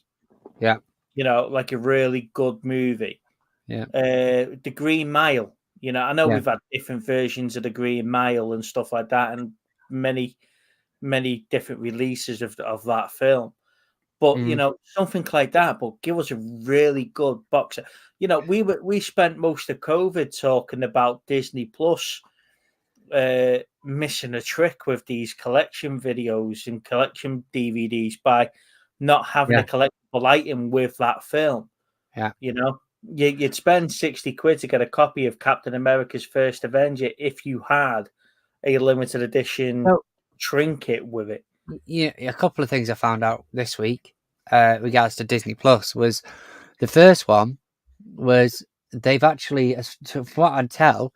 Yeah. Like a really good movie. Yeah. The Green Mile. I know Yeah. we've had different versions of the Green Mile and stuff like that, and many different releases of that film. But something like that, but give us a really good box set. We spent most of COVID talking about Disney Plus missing a trick with these collection videos and collection DVDs by not having a collectible item with that film. Yeah. You'd spend 60 quid to get a copy of Captain America's First Avenger if you had a limited edition trinket with it. Yeah, a couple of things I found out this week regards to Disney Plus was the first one was they've actually, from what I can tell,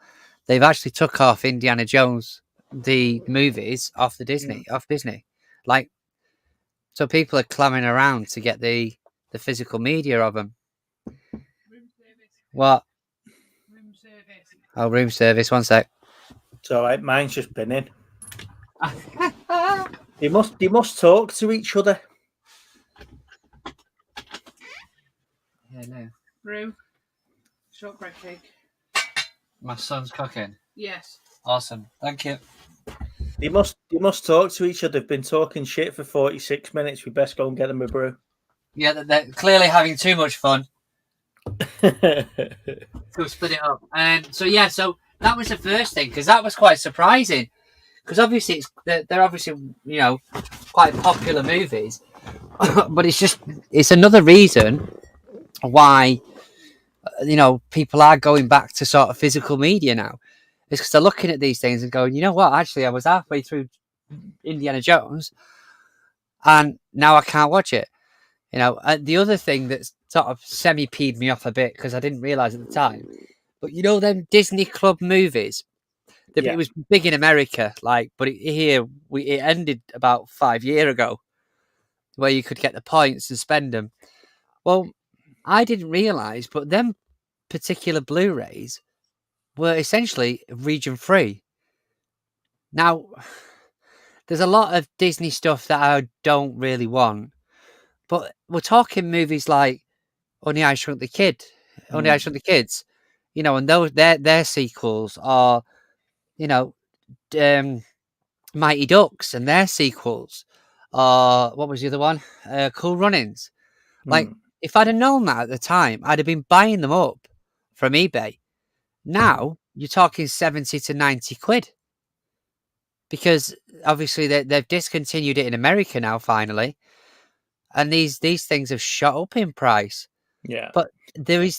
they've actually took off Indiana Jones the movies off Disney, like, so people are clamoring around to get the physical media of them. What? Room service. Oh, room service. One sec. It's all right. Mine's just been in. They must talk to each other. Yeah, no. Room. Shortbread cake. My son's cooking. Yes. Awesome. Thank you. They must talk to each other. They've been talking shit for 46 minutes. We best go and get them a brew. Yeah, they're clearly having too much fun. So split it up. So that was the first thing, because that was quite surprising. Because obviously they're obviously quite popular movies, but it's another reason why people are going back to sort of physical media now. It's because they're looking at these things and going, you know what? Actually, I was halfway through Indiana Jones, and now I can't watch it. The other thing that's sort of semi-peed me off a bit, because I didn't realise at the time, but them Disney Club movies, it was big in America, but it ended about 5 years ago, where you could get the points and spend them. Well, I didn't realise, but them particular Blu-rays were essentially region free. Now, there's a lot of Disney stuff that I don't really want, but we're talking movies like Only I Shrunk the Kids, and those their sequels are, Mighty Ducks and their sequels are, what was the other one? Cool Runnings. Like, if I'd have known that at the time, I'd have been buying them up from eBay. Now you're talking 70 to 90 quid, because obviously they've discontinued it in America now finally, and these things have shot up in price. Yeah, but there is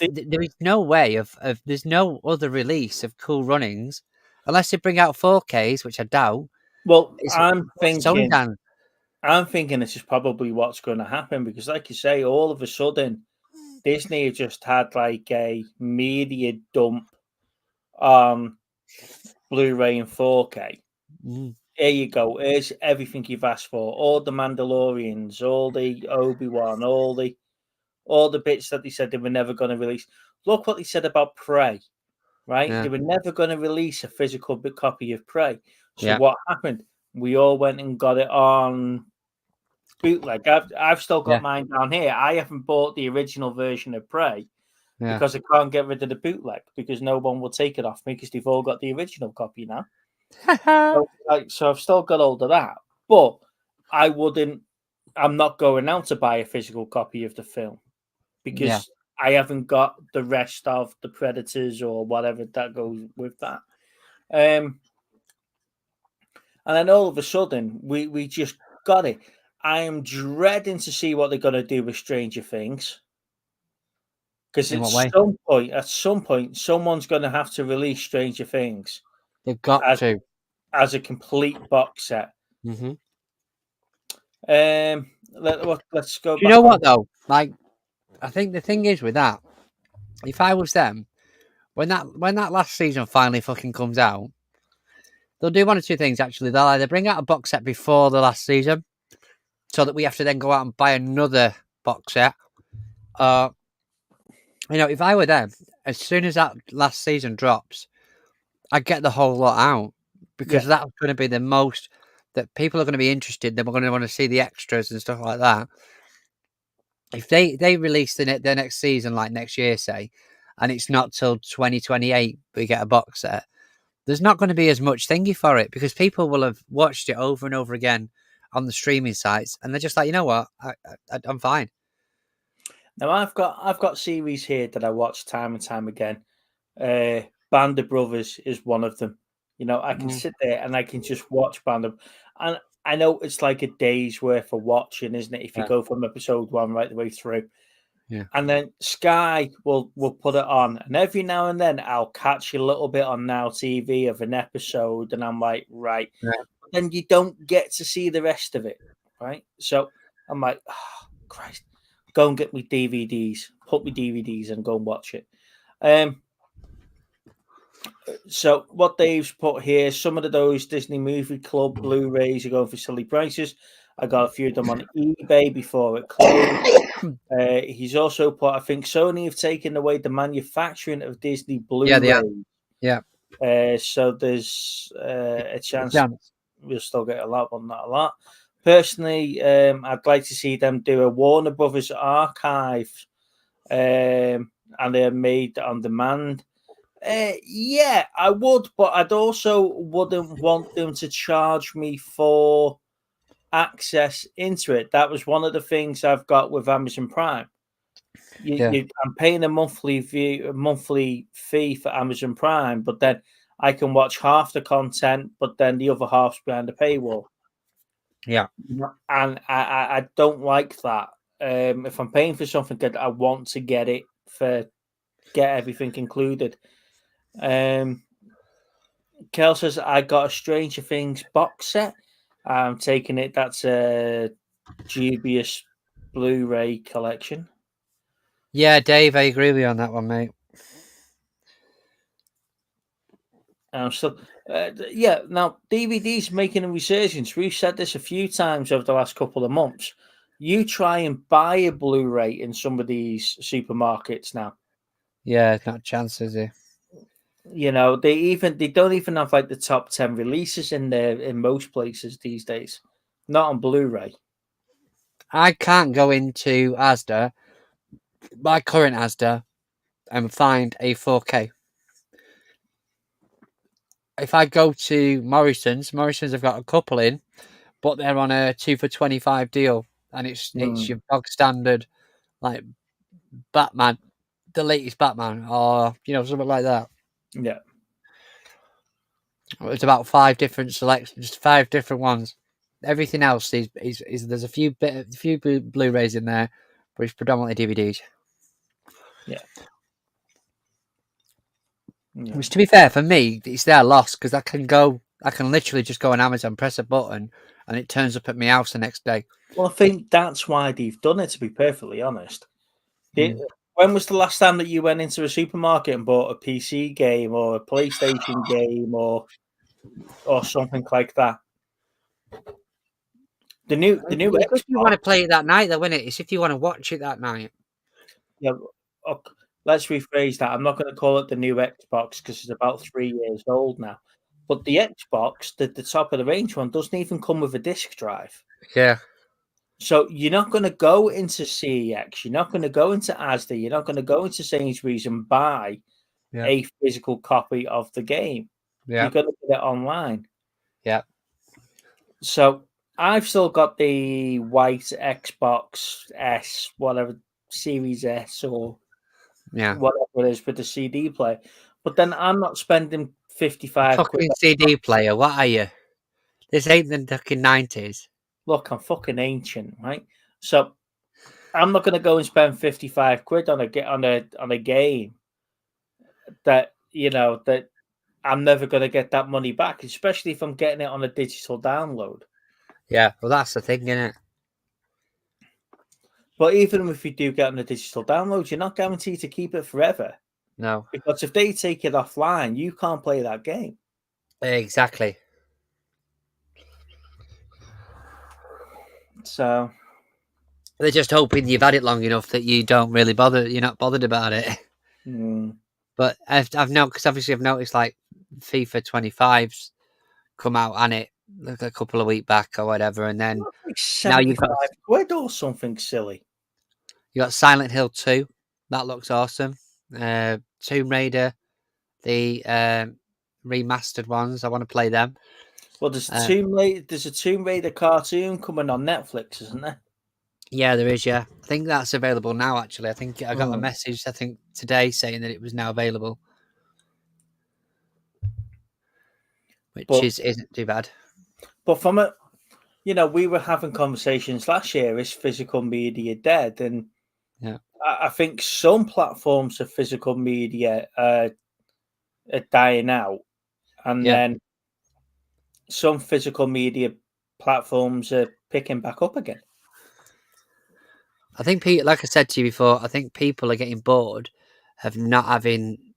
no way of there's no other release of Cool Runnings unless they bring out 4Ks, which I doubt. Well, I'm thinking Sundance. this is probably what's going to happen, because, like you say, all of a sudden Disney just had like a media dump on Blu-ray and 4K. Here you go. Here's everything you've asked for. All the Mandalorians, all the Obi-Wan, all the bits that they said they were never going to release. Look what they said about Prey, right? Yeah. They were never going to release a physical copy of Prey. So Yeah. what happened? We all went and got it on bootleg. I've still got mine down here. I haven't bought the original version of Prey because I can't get rid of the bootleg, because no one will take it off me, because they've all got the original copy now. So I've still got hold of that, but I'm not going out to buy a physical copy of the film, because I haven't got the rest of the Predators or whatever that goes with that. And then all of a sudden we just got it. I am dreading to see what they're going to do with Stranger Things, because at some point someone's going to have to release Stranger Things. They've got to, as a complete box set. Mm-hmm. Let's go. You know what though? Like, I think the thing is with that, if I was them, when that last season finally fucking comes out, they'll do one or two things. Actually, they'll either bring out a box set before the last season, so that we have to then go out and buy another box set. If I were them, as soon as that last season drops, I'd get the whole lot out because that's going to be the most that people are going to be interested. Then we're going to want to see the extras and stuff like that. If they release the next season, like next year, say, and it's not till 2028 we get a box set, there's not going to be as much thingy for it because people will have watched it over and over again on the streaming sites, and they're just like, you know what, I'm fine. Now I've got series here that I watch time and time again. Band of Brothers is one of them. I can sit there and I can just watch Band of, and I know it's like a day's worth of watching, isn't it? If you go from episode 1 right the way through. Yeah. And then Sky will put it on, and every now and then I'll catch a little bit on Now TV of an episode, and I'm like, right. Yeah. But then you don't get to see the rest of it, right? So I'm like, oh, Christ, go and get me DVDs, put me DVDs, and go and watch it. So what Dave's put here, some of those Disney Movie Club Blu-rays are going for silly prices. I got a few of them on eBay before it closed. He's also put, I think Sony have taken away the manufacturing of Disney Blu-rays. Yeah. So there's a chance we'll still get a lot, but not a lot. Personally, I'd like to see them do a Warner Brothers archive, and they're made on demand. Yeah, I would, but I'd also wouldn't want them to charge me for access into it. That was one of the things I've got with Amazon Prime. I'm paying a monthly fee for Amazon Prime, but then I can watch half the content, but then the other half's behind the paywall. Yeah, and I don't like that. If I'm paying for something good, I want to get everything included. Kel says I got a Stranger Things box set. I'm taking it. That's a dubious Blu-ray collection. Yeah, Dave, I agree with you on that one, mate. Now DVD's making a resurgence. We've said this a few times over the last couple of months. You try and buy a Blu-ray in some of these supermarkets now. Yeah, not a chance, is it? They don't even have like the top 10 releases in there in most places these days. Not on Blu-ray. I can't go into Asda, my current Asda, and find a 4K. If I go to Morrison's have got a couple in, but they're on a 2 for $25 deal, and it's your bog standard, like Batman, the latest Batman, or something like that. Yeah, it's about 5 different selections, just 5 different ones. Everything else is there's a few Blu-rays in there, but it's predominantly DVDs. Yeah. Which, to be fair, for me, it's their loss because I can literally just go on Amazon, press a button, and it turns up at my house the next day. Well, I think that's why they've done it, to be perfectly honest. When was the last time that you went into a supermarket and bought a PC game or a PlayStation game or something like that? The new Xbox, if you want to play it that night, though, isn't it? It's if you want to watch it that night. Yeah. Okay, let's rephrase that. I'm not going to call it the new Xbox because it's about 3 years old now. But the Xbox, the top of the range one, doesn't even come with a disc drive. Yeah. So you're not going to go into CEX, you're not going to go into Asda, you're not going to go into Sainsbury's and buy a physical copy of the game. Yeah. You're going to get it online. Yeah. So I've still got the white Xbox S, whatever, Series S or whatever it is with the CD player. But then I'm not spending 55 fucking CD player, what are you? This ain't the fucking 90s. Look, I'm fucking ancient, right? So I'm not going to go and spend 55 quid on a game that that I'm never going to get that money back, especially if I'm getting it on a digital download. Yeah, well, that's the thing, isn't it? But even if you do get on a digital download, you're not guaranteed to keep it forever. No. Because if they take it offline, you can't play that game. Exactly. So they're just hoping you've had it long enough that you don't really bother. You're not bothered about it. But I've noticed, because obviously I've noticed like FIFA 25's come out on it like a couple of weeks back or whatever, and then like now you've got £75 or something silly. you got Silent Hill 2. That looks awesome. Tomb Raider, the remastered ones. I want to play them. Well, there's a Tomb Raider cartoon coming on Netflix, isn't there? Yeah, there is. Yeah, I think that's available now. Actually, I think I got a Mm. message. I think today saying that it was now available, which But- isn't too bad. But from it, we were having conversations last year. Is physical media dead? And Yeah. I think some platforms of physical media are dying out, and Yeah. then some physical media platforms are picking back up again. I think, like I said to you before, I think people are getting bored of not having,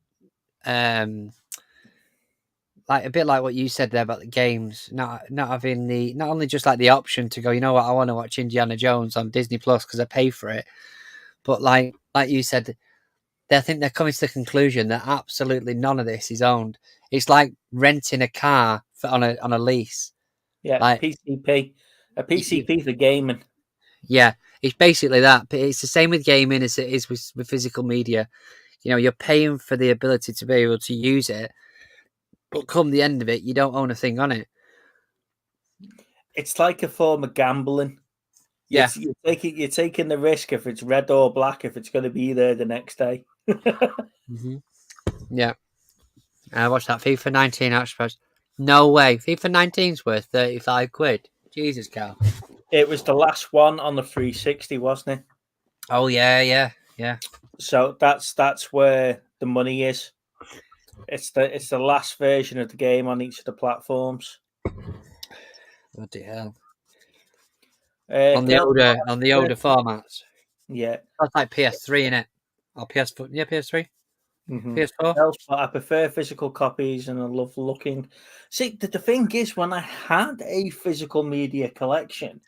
like a bit like what you said there about the games, not having not only just like the option to go, you know what, I want to watch Indiana Jones on Disney Plus because I pay for it, but like you said, I think they're coming to the conclusion that absolutely none of this is owned. It's like renting a car on a lease. Yeah, Like PCP, a PCP for gaming. Yeah, it's basically that. But it's the same with gaming as it is with physical media. You're paying for the ability to be able to use it, but come the end of it, you don't own a thing on it. It's like a form of gambling. Yeah. You're taking the risk if it's red or black, if it's going to be there the next day. Mm-hmm. Yeah. I watched that FIFA 19 actually. No way. FIFA 19's worth 35 quid. Jesus, Carl. It was the last one on the 360, wasn't it? Oh, yeah. So that's where the money is. It's the last version of the game on each of the platforms. Bloody hell. On the older formats. Yeah. That's like PS3, innit? Or PS4. Yeah, PS3. Mm-hmm. PS4. But I prefer physical copies, and I love looking. See, the thing is, when I had a physical media collection,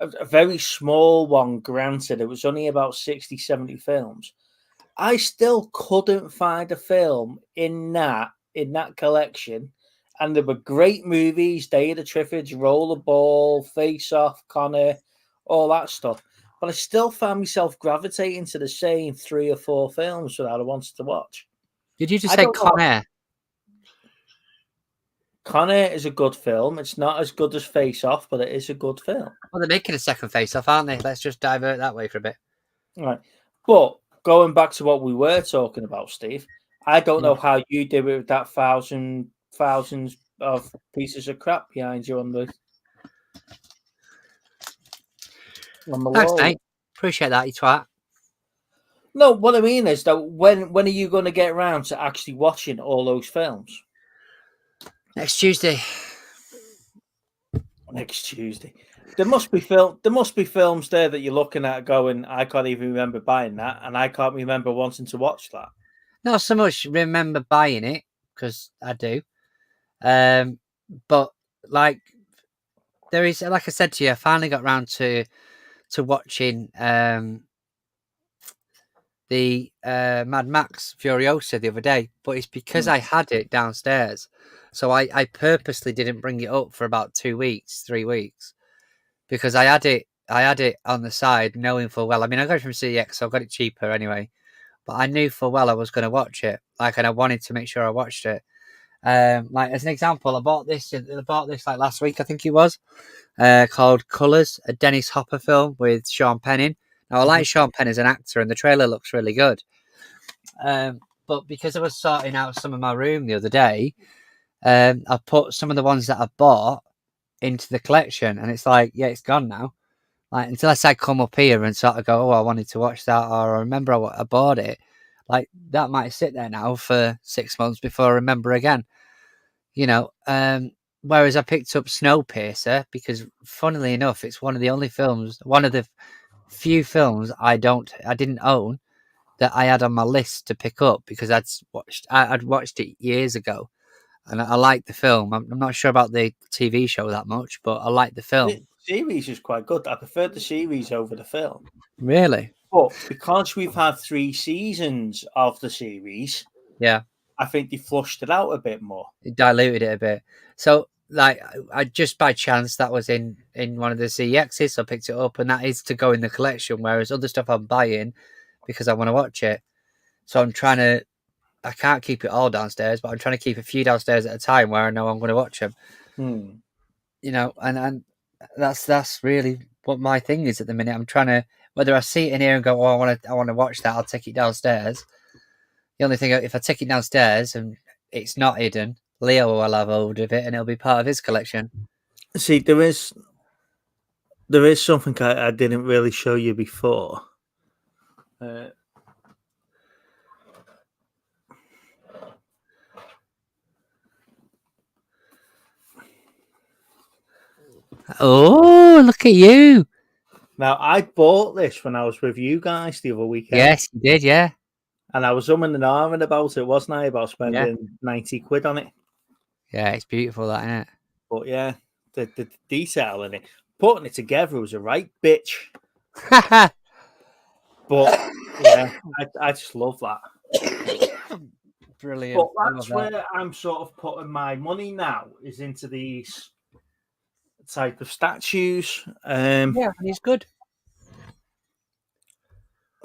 a very small one, granted, it was only about 60, 70 films, I still couldn't find a film in that collection. And there were great movies, Day of the Triffids, Rollerball, Face Off, Connor, all that stuff. But I still found myself gravitating to the same 3 or 4 films that I wanted to watch. Did you just say Con Air? Con Air is a good film. It's not as good as Face Off, but it is a good film. Well, they're making a second Face Off, aren't they? Let's just divert that way for a bit. All right. But going back to what we were talking about, Steve, I don't know how you did it with that thousands of pieces of crap behind you on the Thanks, wall. mate. Appreciate that, you twat. No, what I mean is that when are you going to get around to actually watching all those films? Next Tuesday. Next Tuesday. There must be films there that you're looking at going, I can't even remember buying that, and I can't remember wanting to watch that. Not so much remember buying it, because I do. But like there is, like I said to you, I finally got round to watching the Mad Max Furiosa the other day, but it's because I had it downstairs. So I purposely didn't bring it up for about 2 weeks, 3 weeks, because I had it on the side, knowing full well. I mean, I got it from CX, so I got it cheaper anyway. But I knew full well I was going to watch it, and I wanted to make sure I watched it. Like as an example, I bought this like last week, I think it was, called Colours, a Dennis Hopper film with Sean Penn in. Now I like Sean Penn as an actor, and the trailer looks really good. But because I was sorting out some of my room the other day, I put some of the ones that I bought into the collection, and it's like, yeah, it's gone now. Like, unless I come up here and sort of go, oh, I wanted to watch that, or I remember I bought it, like that might sit there now for 6 months before I remember again. Whereas I picked up Snowpiercer because, funnily enough, it's one of the few films I didn't own, that I had on my list to pick up because I'd watched it years ago, and I liked the film. I'm not sure about the TV show that much, but I liked the The film. series is quite good. I preferred the series over the film. Really? But because we've had 3 seasons of the series, Yeah. I think they flushed it out a bit more. It diluted it a bit. So, like, I just by chance that was in one of the CXs, so I picked it up, and that is to go in the collection. Whereas other stuff I'm buying because I want to watch it. So I'm trying to. I can't keep it all downstairs, but I'm trying to keep a few downstairs at a time where I know I'm going to watch them. You know, and that's really what my thing is at the minute. I'm trying to, whether I see it in here and go, oh, I want to watch that, I'll take it downstairs. The only thing, if I take it downstairs and it's not hidden, Leo will have hold of it and it'll be part of his collection. See, there is something I didn't really show you before. Oh, look at you! Now, I bought this when I was with you guys the other weekend. Yes, you did, yeah. And I was umming and ahhing about it, wasn't I? About spending 90 quid on it. Yeah, it's beautiful, that, isn't it? But yeah, the detail in it, putting it together was a right bitch. But yeah, I just love that. Brilliant. But that's where I'm sort of putting my money now, is into these type of statues. Yeah, he's good.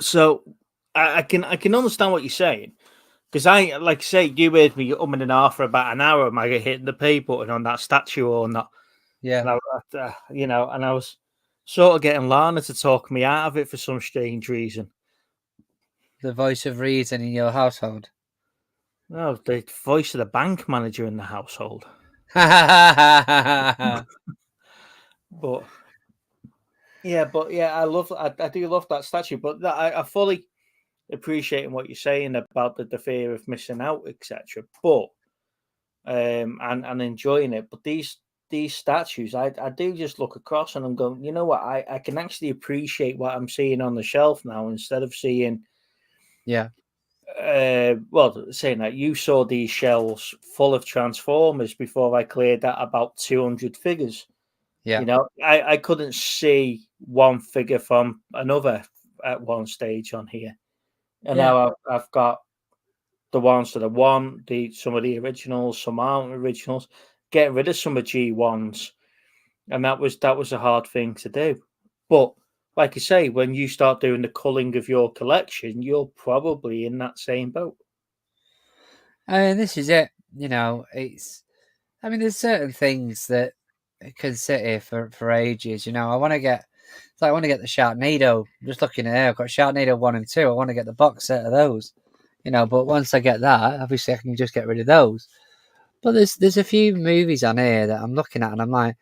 So I can understand what you're saying, because I, like I say, you heard me umming and ahhing for about an hour. Am I hitting the pay button on that statue or not? Yeah. And and I was sort of getting Lana to talk me out of it for some strange reason. The voice of reason in your household. No, the voice of the bank manager in the household. But yeah, I do love that statue. But I fully appreciate what you're saying about the fear of missing out, etc. But and enjoying it. But these statues, I do just look across and I'm going, you know what? I can actually appreciate what I'm seeing on the shelf now instead of seeing. Yeah. Well, saying that, you saw these shelves full of Transformers before I cleared that about 200 figures. Yeah. You know, I couldn't see one figure from another at one stage on here. And now I've got the ones that I want, some of the originals, some aren't originals, getting rid of some of G1s. And that was a hard thing to do. But like you say, when you start doing the culling of your collection, you're probably in that same boat. This is it. You know, there's certain things that can sit here for ages. You know, I want to get the Sharknado. I'm just looking at it, I've got Sharknado 1 and 2. I want to get the box set of those. You know, but once I get that, obviously I can just get rid of those. But there's a few movies on here that I'm looking at and I'm like,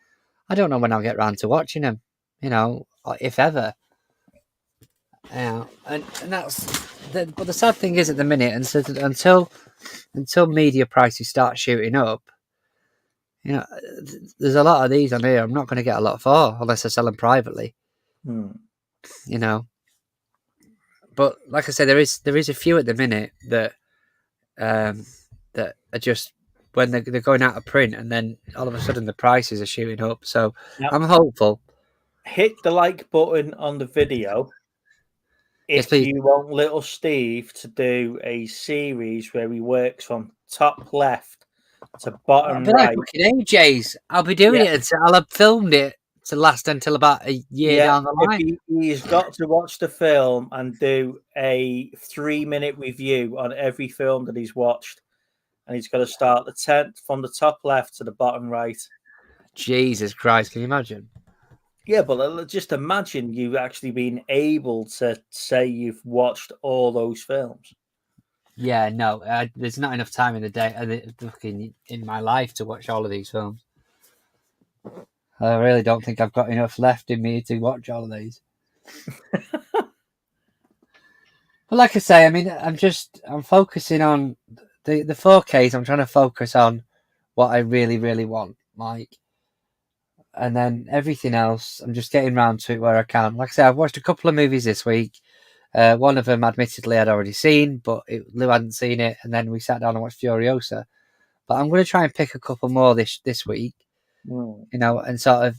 I don't know when I'll get round to watching them. You know, if ever. Yeah, and that's but the sad thing is at the minute, and so until media prices start shooting up, you know, there's a lot of these on here I'm not going to get a lot for unless I sell them privately. You know, but like I said, there is a few at the minute that that are just when they're going out of print, and then all of a sudden the prices are shooting up. So Now, I'm hopeful. Hit the like button on the video if you want little Steve to do a series where he works from top left to bottom right. Fucking AJ's. I'll be doing it until I'll have filmed it to last until about a year down the line. He's got to watch the film and do a 3-minute review on every film that he's watched. And he's got to start the 10th from the top left to the bottom right. Jesus Christ, can you imagine? Yeah, but just imagine you actually being able to say you've watched all those films. Yeah, no, there's not enough time in the day in my life to watch all of these films. I really don't think I've got enough left in me to watch all of these. But like I say, I mean, I'm focusing on the 4Ks. I'm trying to focus on what I really, really want, like. And then everything else, I'm just getting round to it where I can. Like I say, I've watched a couple of movies this week. One of them, admittedly, I'd already seen, but Lou hadn't seen it, and then we sat down and watched Furiosa. But I'm going to try and pick a couple more this week, and sort of,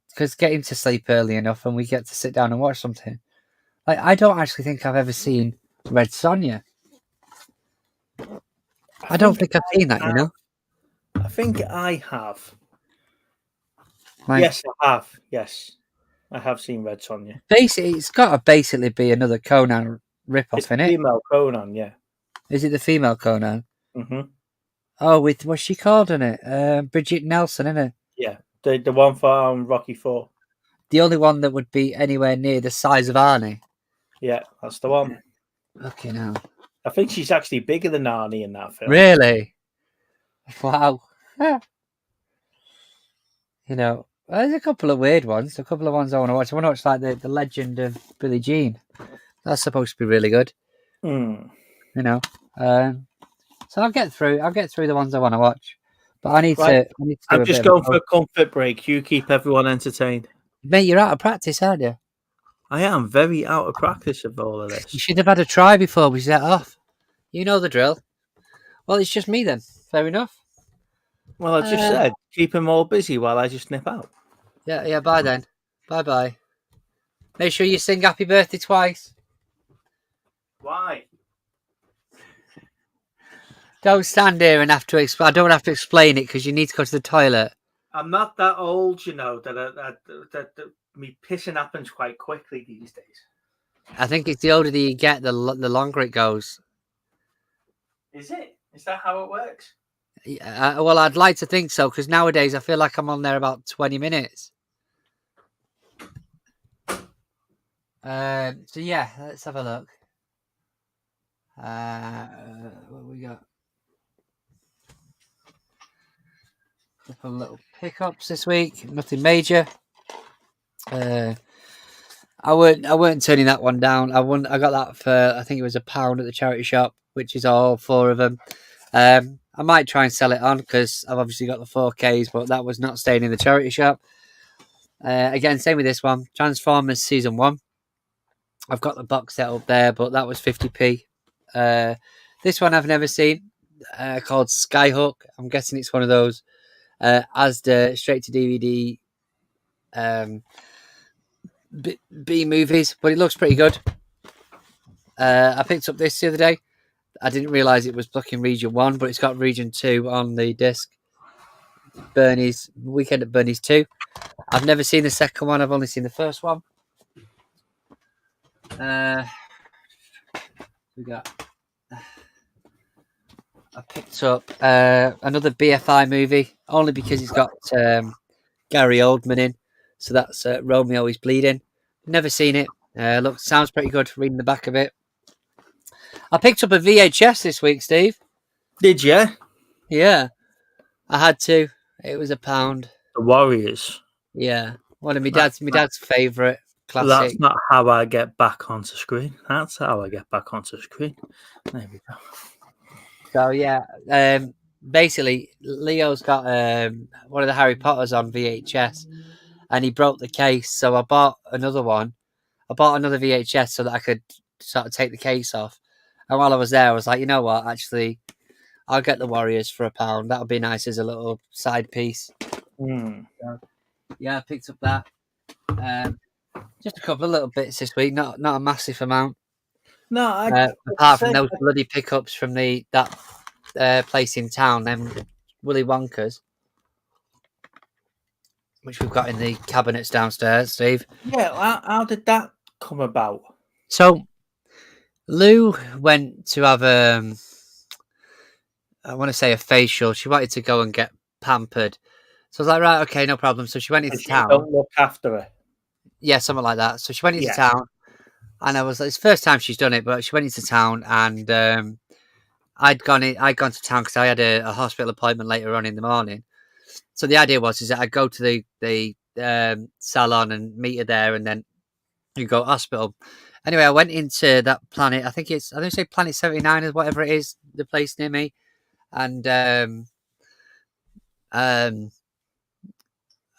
because getting to sleep early enough, and we get to sit down and watch something. Like, I don't actually think I've ever seen Red Sonja. I don't think I've seen that, you know? I think I have. Like, Yes, I have. Yes, I have seen Red Sonja. Basically, it's got to basically be another Conan rip-off, It's innit? female Conan, yeah. Is it the female Conan? Mm-hmm. Oh, with what's she called in it? Bridget Nelson, innit? Yeah, the one for Rocky IV. The only one that would be anywhere near the size of Arnie. Yeah, that's the one. Okay, now. I think she's actually bigger than Arnie in that film. Really? Wow. You know, there's a couple of weird ones. A couple of ones I want to watch. I want to watch like the Legend of Billie Jean. That's supposed to be really good. Mm. You know, so I'll get through the ones I want to watch. But I need to. I'm just going for a comfort break. You keep everyone entertained. Mate, you're out of practice, aren't you? I am very out of practice of all of this. You should have had a try before we set off. You know the drill. Well, it's just me then. Fair enough. Well, I just said keep them all busy while I just nip out. Yeah. Bye then. Bye. Make sure you sing "Happy Birthday" twice. Why? Don't stand here and have to explain. I don't have to explain it because you need to go to the toilet. I'm not that old, you know. That me pissing happens quite quickly these days. I think it's the older that you get, the longer it goes. Is it? Is that how it works? Well, I'd like to think so because nowadays I feel like I'm on there about 20 minutes. So yeah, let's have a look. What we got? Couple of little pickups this week. Nothing major. I weren't turning that one down. I got that for, I think it was £1 at the charity shop, which is all 4 of them. I might try and sell it on because I've obviously got the 4Ks, but that was not staying in the charity shop. Again, same with this one. Transformers Season 1. I've got the box set up there, but that was 50p. This one I've never seen, called Skyhook. I'm guessing it's one of those Asda straight to DVD B movies, but it looks pretty good. I picked up this the other day. I didn't realise it was fucking Region 1, but it's got Region 2 on the disc. Bernie's Weekend at Bernie's 2. I've never seen the second one. I've only seen the first one. We got. I picked up another BFI movie only because it's got Gary Oldman in. So that's Romeo is Bleeding. Never seen it. Sounds pretty good. Reading the back of it. I picked up a VHS this week, Steve. Did you? Yeah, I had to. It was £1. The Warriors. Yeah, one of my dad's favourite classic. That's not how I get back onto screen. That's how I get back onto screen. There we go. So yeah, basically Leo's got one of the Harry Potters on VHS, and he broke the case. So I bought another one. I bought another VHS so that I could sort of take the case off. And while I was there, I was like, you know what? Actually, I'll get the Warriors for £1. That would be nice as a little side piece. Mm. So, yeah, I picked up that. Just a couple of little bits this week, not a massive amount. No, apart from those bloody pickups from that place in town, them Willy Wonkas, which we've got in the cabinets downstairs, Steve. Yeah, how did that come about? So, Lou went to have I want to say a facial. She wanted to go and get pampered. So I was like, right, okay, no problem. So she went into town. Don't look after her. Yeah, something like that. So she went into town, and I was like, it's the first time she's done it, but she went into town, and I'd gone to town because I had a hospital appointment later on in the morning. So the idea was that I'd go to the salon and meet her there, and then you go to hospital. Anyway, I went into that Planet. I think say Planet 79 or whatever it is, the place near me, and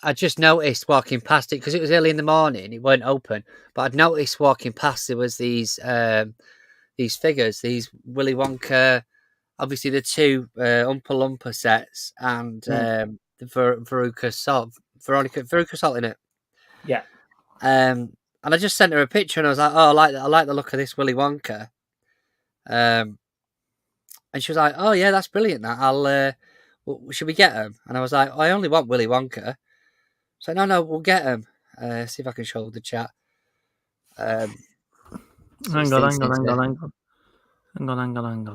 I just noticed walking past it because it was early in the morning. It weren't open, but I'd noticed walking past there was these figures, these Willy Wonka, obviously the two Oompa Loompa sets and the Veruca Salt, Veruca Salt in it. Yeah. And I just sent her a picture, and I was like, "Oh, I like the look of this Willy Wonka." And she was like, "Oh yeah, that's brilliant. That should we get them?" And I was like, "I only want Willy Wonka." So no, we'll get them. See if I can show the chat. Hang on.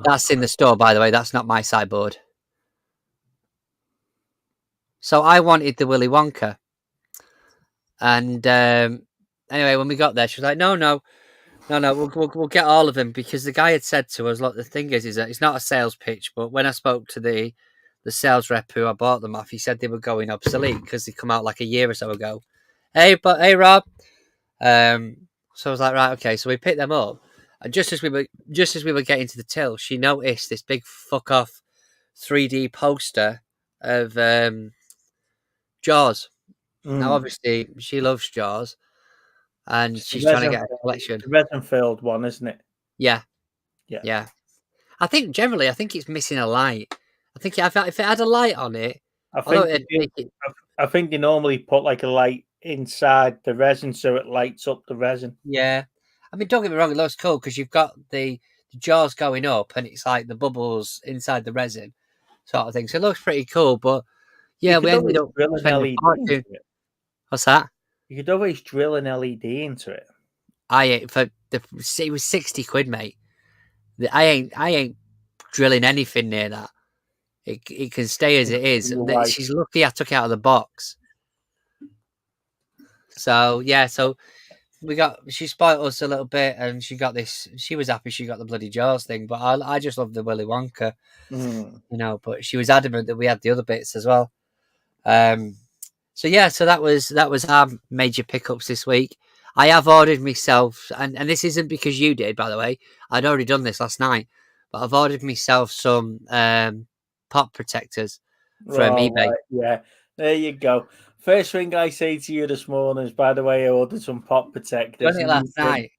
That's in the store, by the way. That's not my sideboard. So I wanted the Willy Wonka. And anyway, when we got there, she was like, no, we'll get all of them, because the guy had said to us, look, the thing is that it's not a sales pitch, but when I spoke to the sales rep who I bought them off, he said they were going obsolete because they come out like a year or so ago. Hey, Rob. So I was like, right, okay. So we picked them up, and just as we were getting to the till, she noticed this big fuck off 3D poster of Jaws. Now, obviously, she loves Jaws, and she's trying to get a collection. The resin-filled one, isn't it? Yeah. I think it's missing a light. I think if it had a light on it, I think they normally put like a light inside the resin so it lights up the resin. Yeah, I mean, don't get me wrong, it looks cool because you've got the jaws going up and it's like the bubbles inside the resin, sort of thing. So it looks pretty cool. But yeah, we ended up drilling LED into it. What's that? You could always drill an LED into it. It was 60 quid, mate. I ain't drilling anything near that. It can stay as it is. She's lucky I took it out of the box. So yeah, she spoiled us a little bit, and she got this. She was happy she got the bloody Jaws thing, but I just love the Willy Wonka, you know. But she was adamant that we had the other bits as well. So that was our major pickups this week. I have ordered myself, and this isn't because you did, by the way. I'd already done this last night, but I've ordered myself some pop protectors from eBay. Right. Yeah, there you go. First thing I say to you this morning is, by the way, I ordered some pop protectors. Done it last night.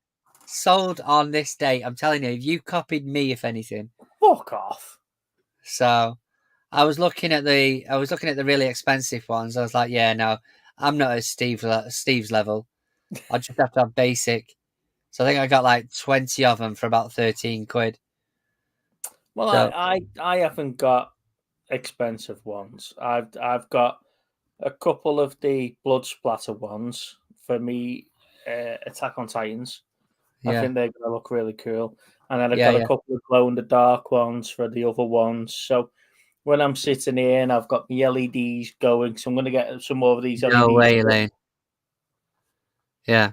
Sold on this day. I'm telling you, you copied me, if anything. Fuck off. So I was looking at the really expensive ones. I was like, yeah, no, I'm not at Steve's level. I just have to have basic. So I think I got like 20 of them for about 13 quid. Well, so, I haven't got expensive ones. I've got a couple of the blood splatter ones for me, Attack on Titans. Yeah. I think they're going to look really cool. And then I've got a couple of glow in the dark ones for the other ones. So when I'm sitting here and I've got the LEDs going, so I'm going to get some more of these LEDs. No way, Elaine. Yeah.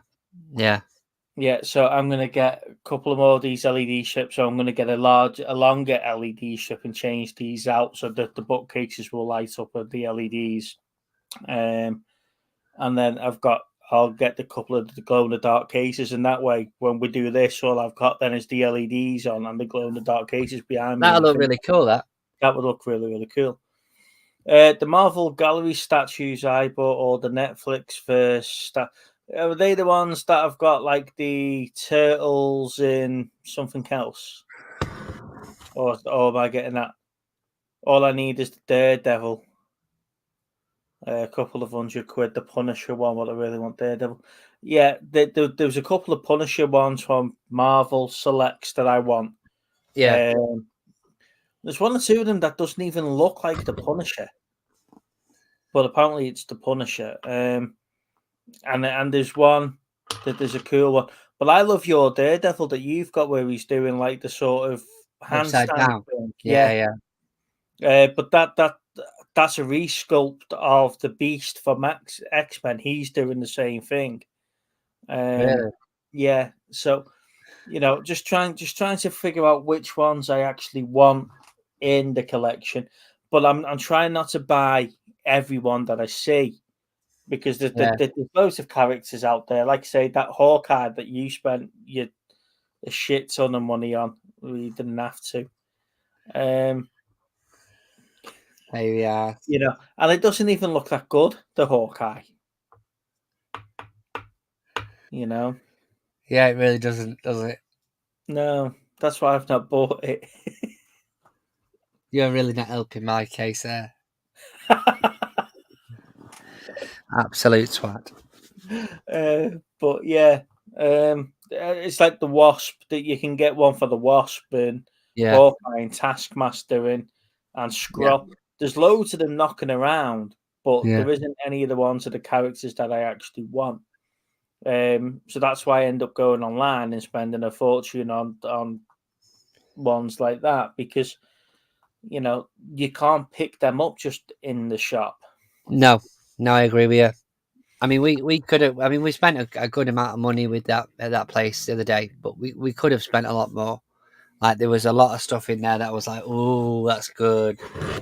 So I'm going to get a couple of more of these LED strips. So I'm going to get a longer LED strip and change these out so that the bookcases will light up with the LEDs. And then I'll get the couple of the glow in the dark cases, and that way when we do this, all I've got then is the LEDs on and the glow in the dark cases behind me. That'll look really cool. That would look really, really cool. The Marvel Gallery statues I bought, or the Netflix first. Are they the ones that have got like the turtles in something else? Or am I getting that? All I need is the Daredevil. A couple of £100, the Punisher one, what I really want, Daredevil. Yeah, there was a couple of Punisher ones from Marvel Selects that I want. Yeah. There's one or two of them that doesn't even look like the Punisher. But apparently it's the Punisher. And there's one that there's a cool one. But I love your Daredevil that you've got where he's doing like the sort of handstand thing. Yeah. But that's a resculpt of the Beast from X-Men. He's doing the same thing. Really? Yeah. So, just trying to figure out which ones I actually want in the collection. But I'm trying not to buy everyone that I see, because there's loads of characters out there. Like I say, that Hawkeye that you spent a shit ton of money on, you didn't have to. Maybe, yeah. You know, and it doesn't even look that good, the Hawkeye. You know, Yeah, it really doesn't, does it? no, that's why I've not bought it. You're really not helping my case there. Absolute twat. But yeah, it's like the Wasp that you can get one for the Wasp and Yeah. Hawkeye and Taskmaster and Skrull. There's loads of them knocking around, but Yeah. there isn't any of the ones of the characters that I actually want. So that's why I end up going online and spending a fortune on ones like that, because you know you can't pick them up just in the shop. No, I agree with you. I mean, we could have. I mean, we spent a good amount of money with that at that place the other day, but we could have spent a lot more. Like there was a lot of stuff in there that was like, oh, that's good.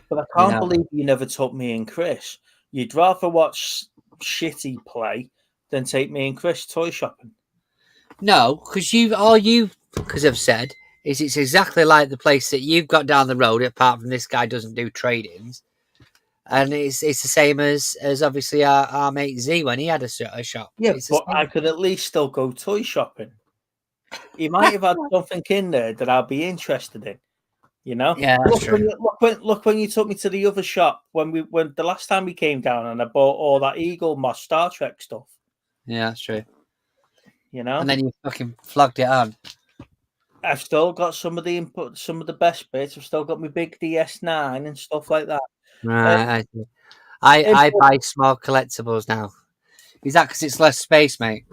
But I You can't know? believe you never took me and Chris. You'd rather watch shitty play than take me and Chris toy shopping. No, because have said is it's exactly like the place that you've got down the road. Apart from this guy doesn't do trade-ins, and it's the same as obviously our mate Z when he had a shop. Yeah, It's the but same. I could at least still go toy shopping. He might have had something in there that I'll be interested in. You know, Yeah, that's true. Look when you took me to the other shop when the last time we came down and I bought all that Eagle Moss Star Trek stuff. Yeah, that's true. You know, And then you fucking flogged it on. I've still got some of the best bits. I've still got my big DS9 and stuff like that. Right. I buy small collectibles now. Is that because it's less space, mate?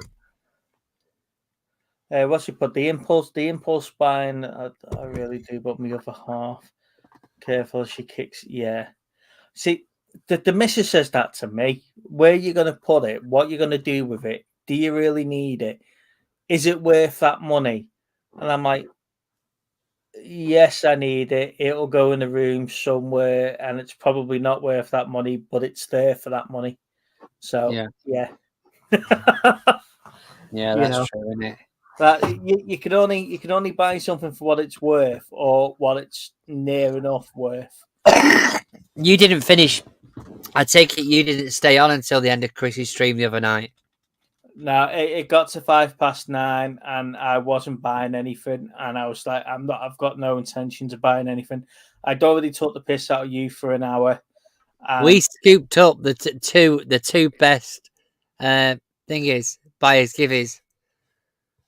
What's it put? The impulse spine. I really do, but my other half. Careful, she kicks. Yeah. See, the missus says that to me. Where you going to put it? What you're going to do with it? Do you really need it? Is it worth that money? And I'm like, yes, I need it. It'll go in a room somewhere, and it's probably not worth that money, but it's there for that money. So Yeah. yeah. Yeah, You that's know. true, isn't it? That you can only buy something for what it's worth or what it's near enough worth. You didn't finish. I take it you didn't stay on until the end of Chris's stream the other night. Now it got to 9:05 and I wasn't buying anything, and I was like, I've got no intention of buying anything. I'd already took the piss out of you for an hour. We scooped up the two best thingies, buyers, givers.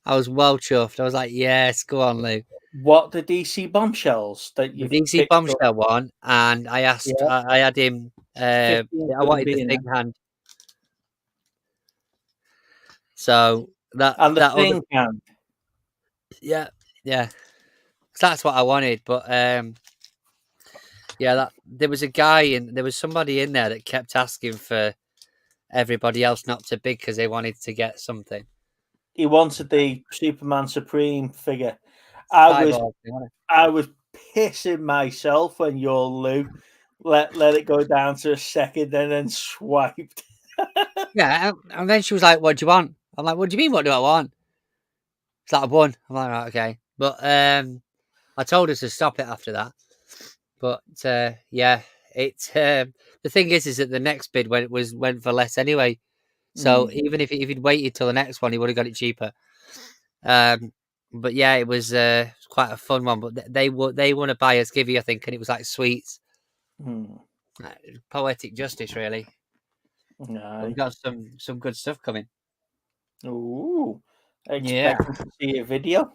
I was well chuffed. I was like, yes, go on, Lou. What the DC bombshells that The you've DC picked bombshell up? one, and I asked, Yeah. I had him. I 15 wanted the being thing hand. So that and the that other, thing hand. yeah. So that's what I wanted, but yeah, that there was somebody in there that kept asking for everybody else not to bid because they wanted to get something. He wanted the Superman Supreme figure. I was pissing myself when your Lou let it go down to a second and then swiped. Yeah, and then she was like, "What do you want?" I'm like, "What do you mean? What do I want?" It's like I won. I'm like, right, okay, but I told her to stop it after that. But yeah, it the thing is that the next bid went for less anyway. So even if he'd waited till the next one, he would have got it cheaper. But yeah, it was quite a fun one. But they won a buyer's givey, I think, and it was like sweets. Poetic justice, really. No. We've got some good stuff coming. Ooh. Yeah. Expecting to see a video.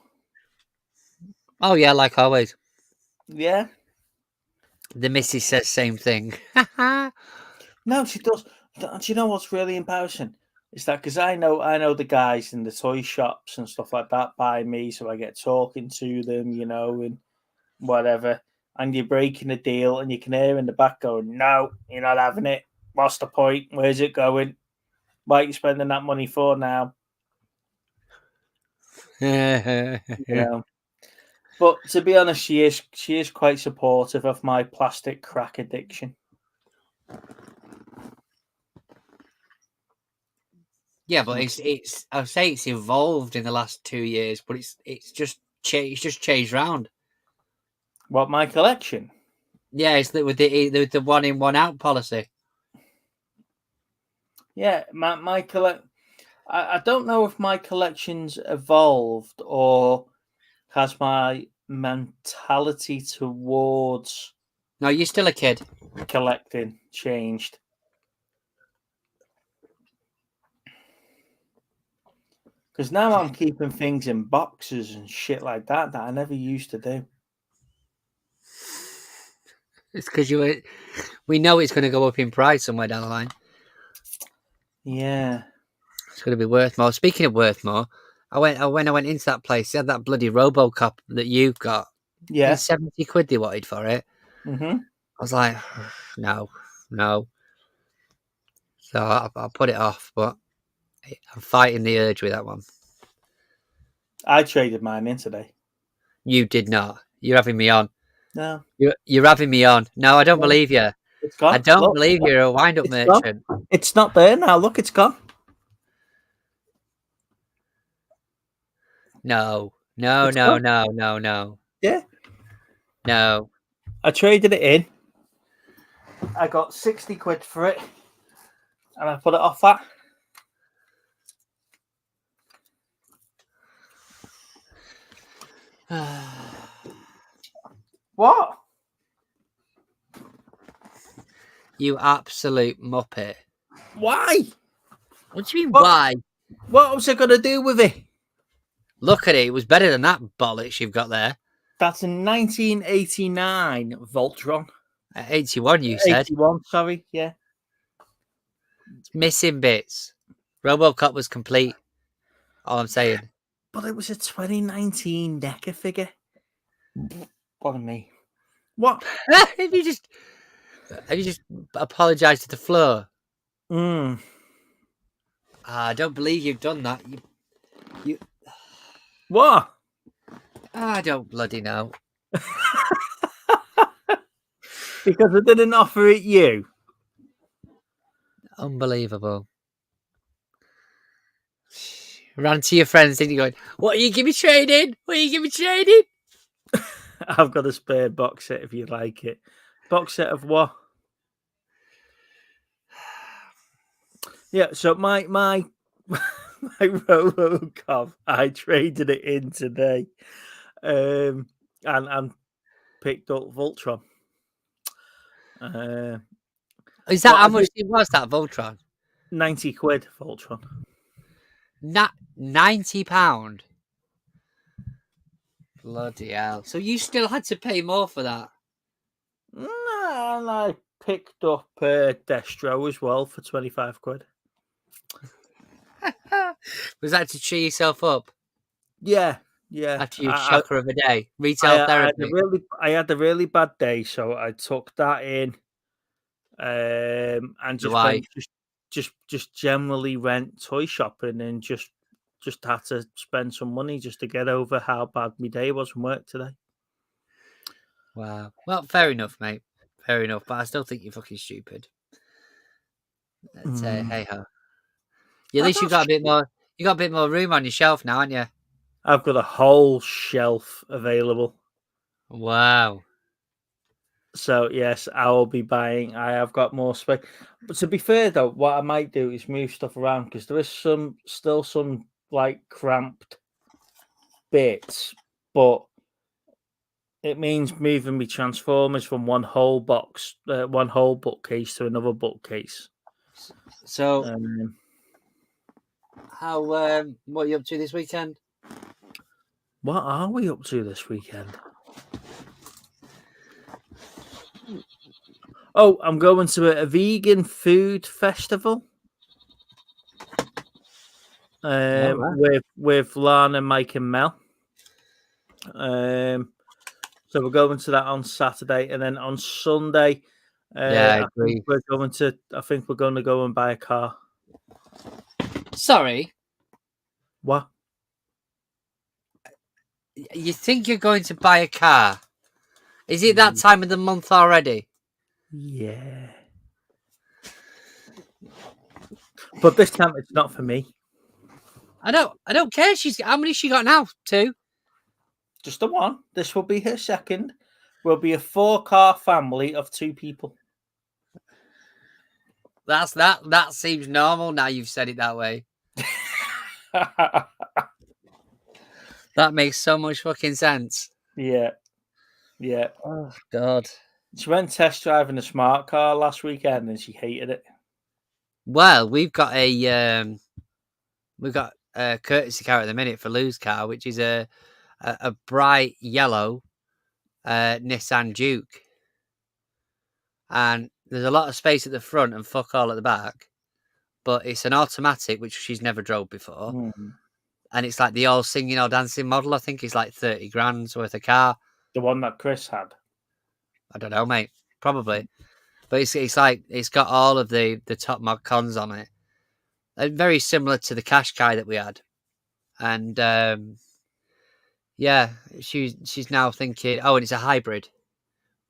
Oh yeah, like always. Yeah. The missus says same thing. No, she does. Do you know what's really embarrassing? Is that because I know the guys in the toy shops and stuff like that buy me, so I get talking to them, you know, and whatever. And you're breaking a deal, and you can hear in the back going, "No, you're not having it. What's the point? Where's it going? What are you spending that money for now?" You know. But to be honest, she is quite supportive of my plastic crack addiction. Yeah, but it's I'd say it's evolved in the last 2 years, but it's just changed round. What, my collection? Yeah, it's with the one in, one out policy. Yeah, my collect. I don't know if my collection's evolved or has my mentality towards No, you're still a kid. collecting changed. Because now I'm keeping things in boxes and shit like that I never used to do. It's because we know it's going to go up in price somewhere down the line. Yeah. It's going to be worth more. Speaking of worth more, when I went into that place, they had that bloody RoboCop that you've got. Yeah. And 70 quid they wanted for it. Mm-hmm. I was like, no. So I'll put it off, but I'm fighting the urge with that one. I traded mine in today. You did not. You're having me on. No. You're having me on. No, I don't No. believe you. It's gone. I don't Look, believe you're a wind-up it's merchant. gone. It's not there now. Look, it's gone. No. It's gone. No. Yeah. No. I traded it in. I got 60 quid for it. And I put it off that. What? You absolute muppet. Why? What do you mean, What? why? What was I going to do with it? Look at it. It was better than that bollocks you've got there. That's a 1989 Voltron. 81, you said. 81, sorry. Yeah. It's missing bits. RoboCop was complete. All I'm saying. But it was a 2019 NECA figure. Pardon me. What? Have you just apologised to the floor? I don't believe you've done that. You. What? I don't bloody know. Because I didn't offer it you. Unbelievable. Ran to your friends, didn't you? Going, what are you give me trading? What are you give me trading? I've got a spare box set if you like it. Box set of what? Yeah, so my RoboCop, I traded it in today, and picked up Voltron. Is that What how is much it? it was, that Voltron? 90 quid Voltron. £90. Bloody hell. So you still had to pay more for that? No, and I picked up Destro as well for 25 quid. Was that to cheer yourself up Yeah. after your shocker of a day? Retail therapy? I had a really bad day, so I took that in, and just went, just generally went toy shopping and just had to spend some money just to get over how bad my day was from work today. Wow. Well, fair enough, mate. Fair enough, but I still think you're fucking stupid. Hey ho. At least you got a bit more. You got a bit more room on your shelf now, haven't you? I've got a whole shelf available. Wow. So yes, I will be buying. I have got more space. But to be fair, though, what I might do is move stuff around because there is still some like cramped bits, but it means moving my Transformers from one whole boxcase to another bookcase. So, how? What are you up to this weekend? What are we up to this weekend? Oh, I'm going to a vegan food festival. With Lana, Mike, and Mel. So we're going to that on Saturday, and then on Sunday, I agree. I think we're going to go and buy a car. Sorry, What? you think you're going to buy a car? Is it that time of the month already? Yeah. But this time it's not for me. I don't care. How many she got now? 2? Just the one. This will be her second. We'll be a 4-car family of 2 people. That seems normal now you've said it that way. That makes so much fucking sense. Yeah. Oh God. She went test driving a smart car last weekend and she hated it. Well, we've got a courtesy car at the minute for Lou's car, which is a bright yellow Nissan Duke, and there's a lot of space at the front and fuck all at the back. But it's an automatic, which she's never drove before, and it's like the all singing, all dancing model. I think it's like 30 grand's worth of car. The one that Chris had. I don't know, mate. Probably, but it's like it's got all of the top mod cons on it. Very similar to the Qashqai that we had, and yeah, she's now thinking, oh, and it's a hybrid,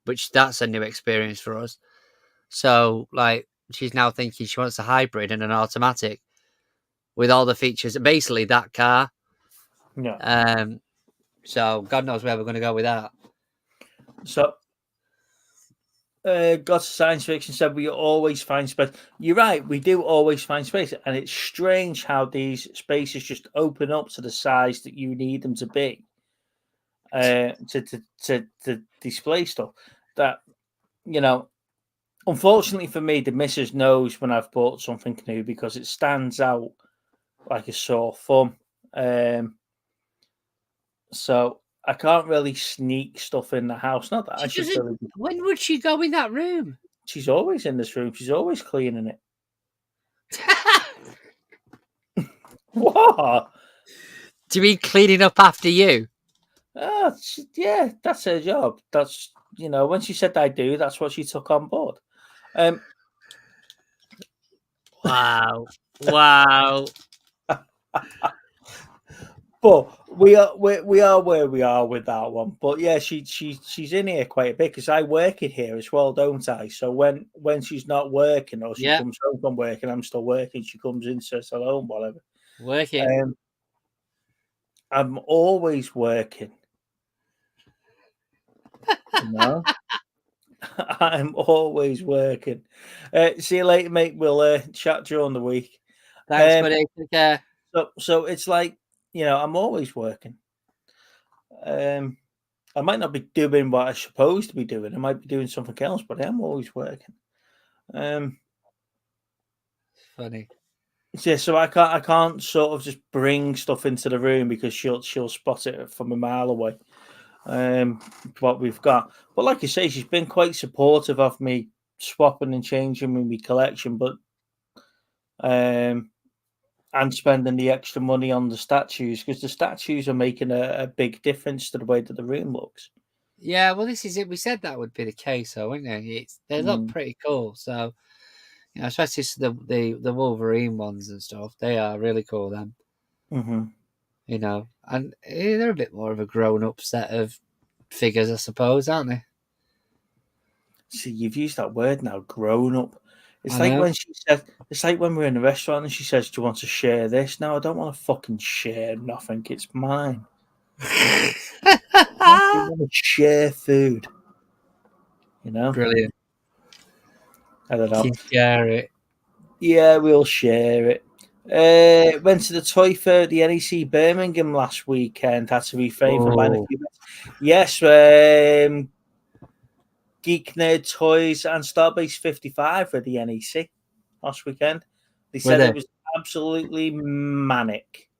which that's a new experience for us. So like she's now thinking she wants a hybrid and an automatic with all the features, basically that car. Yeah. So God knows where we're going to go with that. So, God's Science Fiction said we always find space. You're right, we do always find space, and it's strange how these spaces just open up to the size that you need them to be to display stuff. That, you know, unfortunately for me, the missus knows when I've bought something new because it stands out like a sore thumb. So I can't really sneak stuff in the house. Not that I should really. When would she go in that room? She's always in this room. She's always cleaning it. What? Do you mean cleaning up after you? Yeah, that's her job. That's, when she said I do, that's what she took on board. Wow. Wow. But we are where we are with that one. But yeah, she's in here quite a bit because I work in here as well, don't I? So when she's not working or she comes home from work and I'm still working, she comes in, says hello and whatever. Working. I'm always working. I'm always working. See you later, mate. We'll chat during the week. Thanks, buddy. Take care. So it's like, I'm always working. I might not be doing what I'm supposed to be doing. I might be doing something else, but I'm always working. Funny. Yeah, so I can't sort of just bring stuff into the room because she'll spot it from a mile away. What we've got, but like I say, she's been quite supportive of me swapping and changing my collection, but and spending the extra money on the statues because the statues are making a big difference to the way that the room looks. Yeah, well, this is it. We said that would be the case, though, wouldn't it? They look pretty cool. So, especially the Wolverine ones and stuff. They are really cool. Then, and they're a bit more of a grown-up set of figures, I suppose, aren't they? See, you've used that word now, grown-up. It's like when she said, it's like when we're in a restaurant and she says, "Do you want to share this?" No, I don't want to fucking share nothing. It's mine. I want to share food. Brilliant. I don't know. You share it. Yeah, we'll share it. Went to the toy fair at the NEC Birmingham last weekend. Had to refrain from buying a few bits. Yes, Geek Nerd Toys and Starbase 55 at the NEC last weekend. They said it was absolutely manic.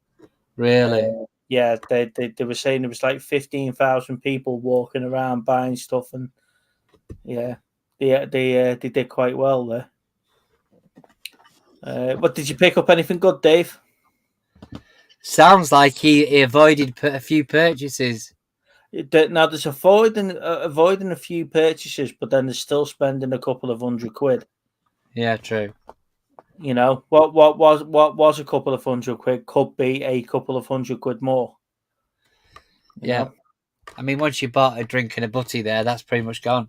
Really? Yeah, they were saying there was like 15,000 people walking around buying stuff, and yeah, they did quite well there. But did you pick up anything good, Dave? Sounds like he avoided a few purchases. Now there's avoiding a few purchases, but then there's still spending a couple of £100. Yeah, true. What was a couple of £100 could be a couple of £100 more. Yeah, I mean, once you bought a drink and a butty there, that's pretty much gone.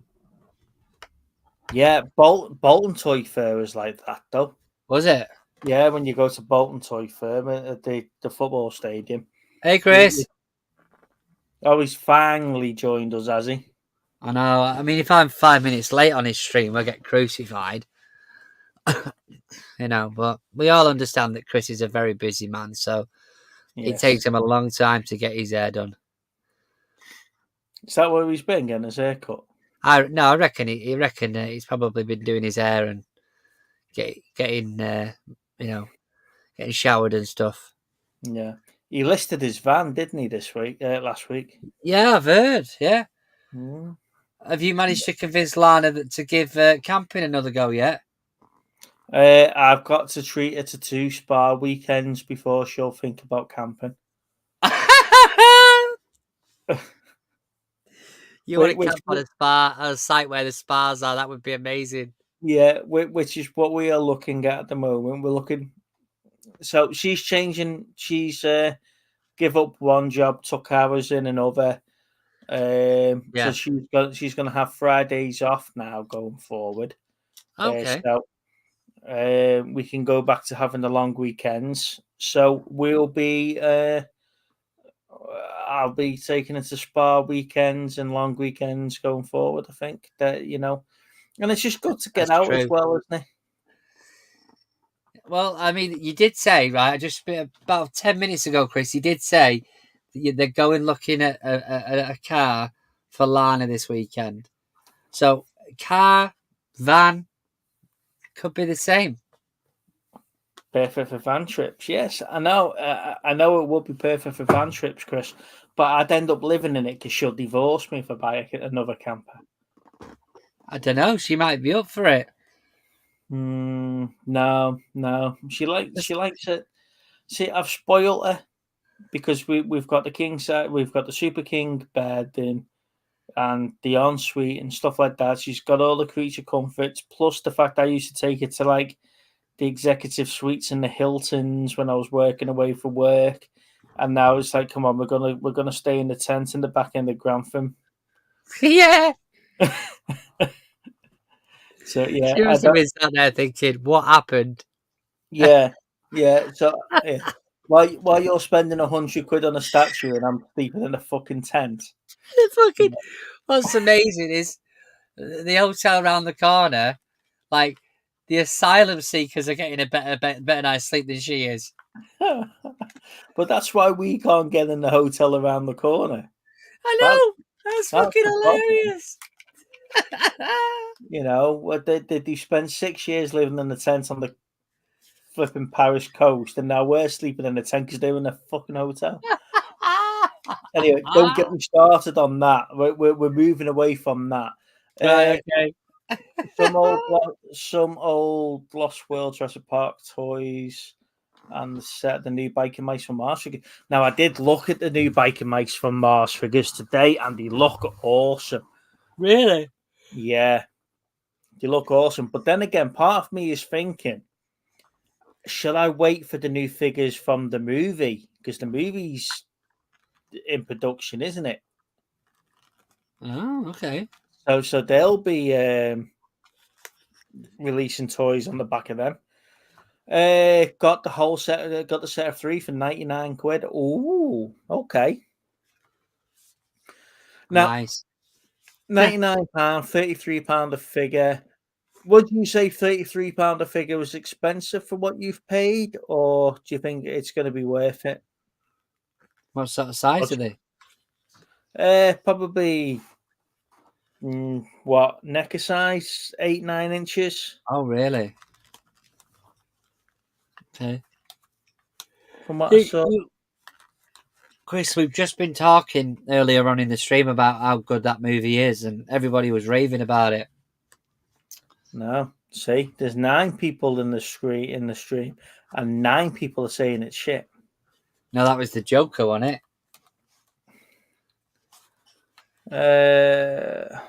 Yeah, Bolton Toy Fair was like that, though. Was it? Yeah, when you go to Bolton Toy Fair at the football stadium. Hey, Chris. Oh, he's finally joined us, has he? I know. I mean, if I'm 5 minutes late on his stream, I get crucified. You know, but we all understand that Chris is a very busy man, so it Yes. takes him a long time to get his hair done. Is that where he's been getting his hair cut? I reckon he's probably been doing his hair and getting getting showered and stuff. Yeah. He listed his van, didn't he, last week? Yeah, I've heard. Yeah. Mm. Have you managed to convince Lana to give camping another go yet? I've got to treat her to 2 spa weekends before she'll think about camping. You want to camp on a site where the spas are? That would be amazing. Yeah, which is what we are looking at the moment. We're looking. So she's changing. She's give up one job, took hours in another. So she's going to have Fridays off now going forward. Okay. So we can go back to having the long weekends. So we'll be. I'll be taking it to spa weekends and long weekends going forward. I think that and it's just good to get out as well, isn't it? Well, I mean, you did say, right, just about 10 minutes ago, Chris, you did say that they're going looking at a car for Lana this weekend. So, car, van, could be the same. Perfect for van trips. Yes, I know. I know it would be perfect for van trips, Chris, but I'd end up living in it because she'll divorce me if I buy another camper. I don't know. She might be up for it. No. She likes it. See, I've spoiled her because we've got the king size, we've got the super king bed and the ensuite and stuff like that. She's got all the creature comforts, plus the fact I used to take her to like the executive suites in the Hiltons when I was working away for work, and now it's like, come on, we're gonna stay in the tent in the back end of Grantham. Yeah. So yeah, She must have been sat there thinking, "What happened?" Yeah. So yeah. While you're spending £100 on a statue and I'm sleeping in a fucking tent. What's amazing is the hotel around the corner. Like the asylum seekers are getting a better night's sleep than she is. But that's why we can't get in the hotel around the corner. I know. That's fucking hilarious. They spent 6 years living in a tent on the flipping Paris coast, and now we're sleeping in a tent because they're in a fucking hotel. Anyway, don't get me started on that. We're moving away from that. Right, okay. some old Lost World Jurassic Park toys and the new biking mice from Mars figures. Now, I did look at the new biking mice from Mars figures today, and they look awesome. Really? Yeah, they look awesome. But then again, part of me is thinking, shall I wait for the new figures from the movie? Because the movie's in production, isn't it? Oh, okay. So they'll be releasing toys on the back of them. Got the whole set. Got the set of 3 for £99. Oh, okay. Now, nice. £99, £33 a figure. Would you say £33 a figure was expensive for what you've paid, or do you think it's going to be worth it? What sort of size are they? Probably necker size, 8-9 inches. Oh, really? Okay. From what I saw. Chris, we've just been talking earlier on in the stream about how good that movie is, and everybody was raving about it. No, see, there's 9 people in the stream, and 9 people are saying it's shit. No, that was the Joker, wasn't it? A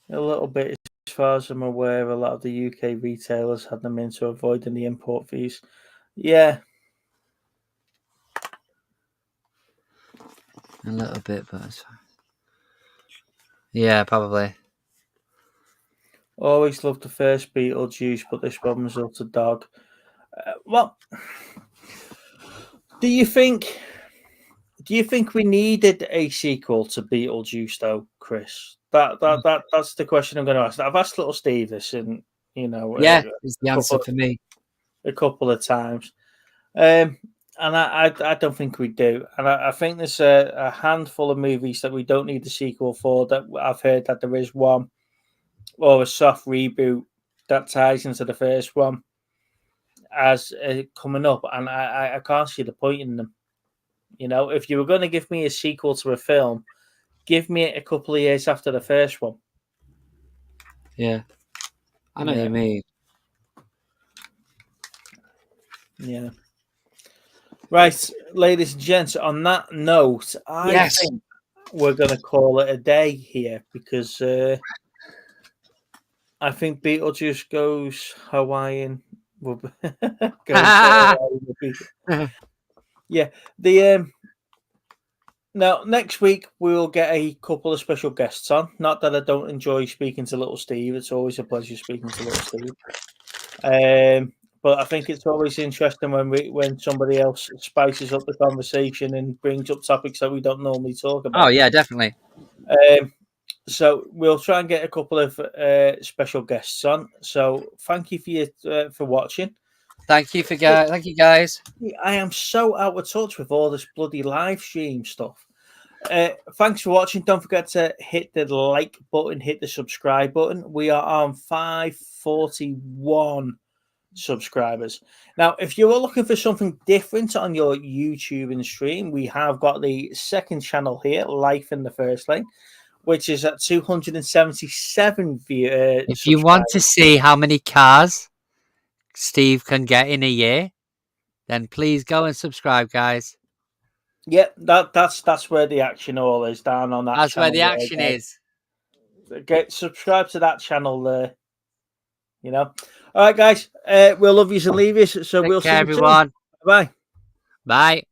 little bit, as far as I'm aware, a lot of the UK retailers had them in to avoid any import fees. Yeah. A little bit, but it's fine. Yeah, probably. Always loved the first Beetlejuice, but this one was a dog. Well, do you think we needed a sequel to Beetlejuice, though, Chris? That's the question I'm going to ask. I've asked little Steve this, and Yeah, is the answer for me. a couple of times, and I don't think we do. And I think there's a handful of movies that we don't need the sequel for. That I've heard that there is one, or a soft reboot that ties into the first one as coming up, and I can't see the point in them. If you were going to give me a sequel to a film, give me it a couple of years after the first one. Yeah, I know what you mean. Yeah. Right, ladies and gents, on that note, I think we're going to call it a day here because I think Beetlejuice goes Hawaiian. Yeah. Now, next week, we'll get a couple of special guests on. Not that I don't enjoy speaking to little Steve. It's always a pleasure speaking to little Steve. But I think it's always interesting when somebody else spices up the conversation and brings up topics that we don't normally talk about. Oh, yeah, definitely. So we'll try and get a couple of special guests on. So thank you for watching. Thank you guys. I am so out of touch with all this bloody live stream stuff. Thanks for watching. Don't forget to hit the like button, hit the subscribe button. We are on 541 subscribers. Now, if you are looking for something different on your YouTube and stream, we have got the second channel here, Life in the First Lane, which is at 277 If you want to see how many cars Steve can get in a year, then please go and subscribe, guys. Yeah, that's where the action all is, down on that. That's channel where the action is. Subscribe to that channel there. All right, guys. We'll love you and leave you. So we'll see you everyone. Bye. Bye.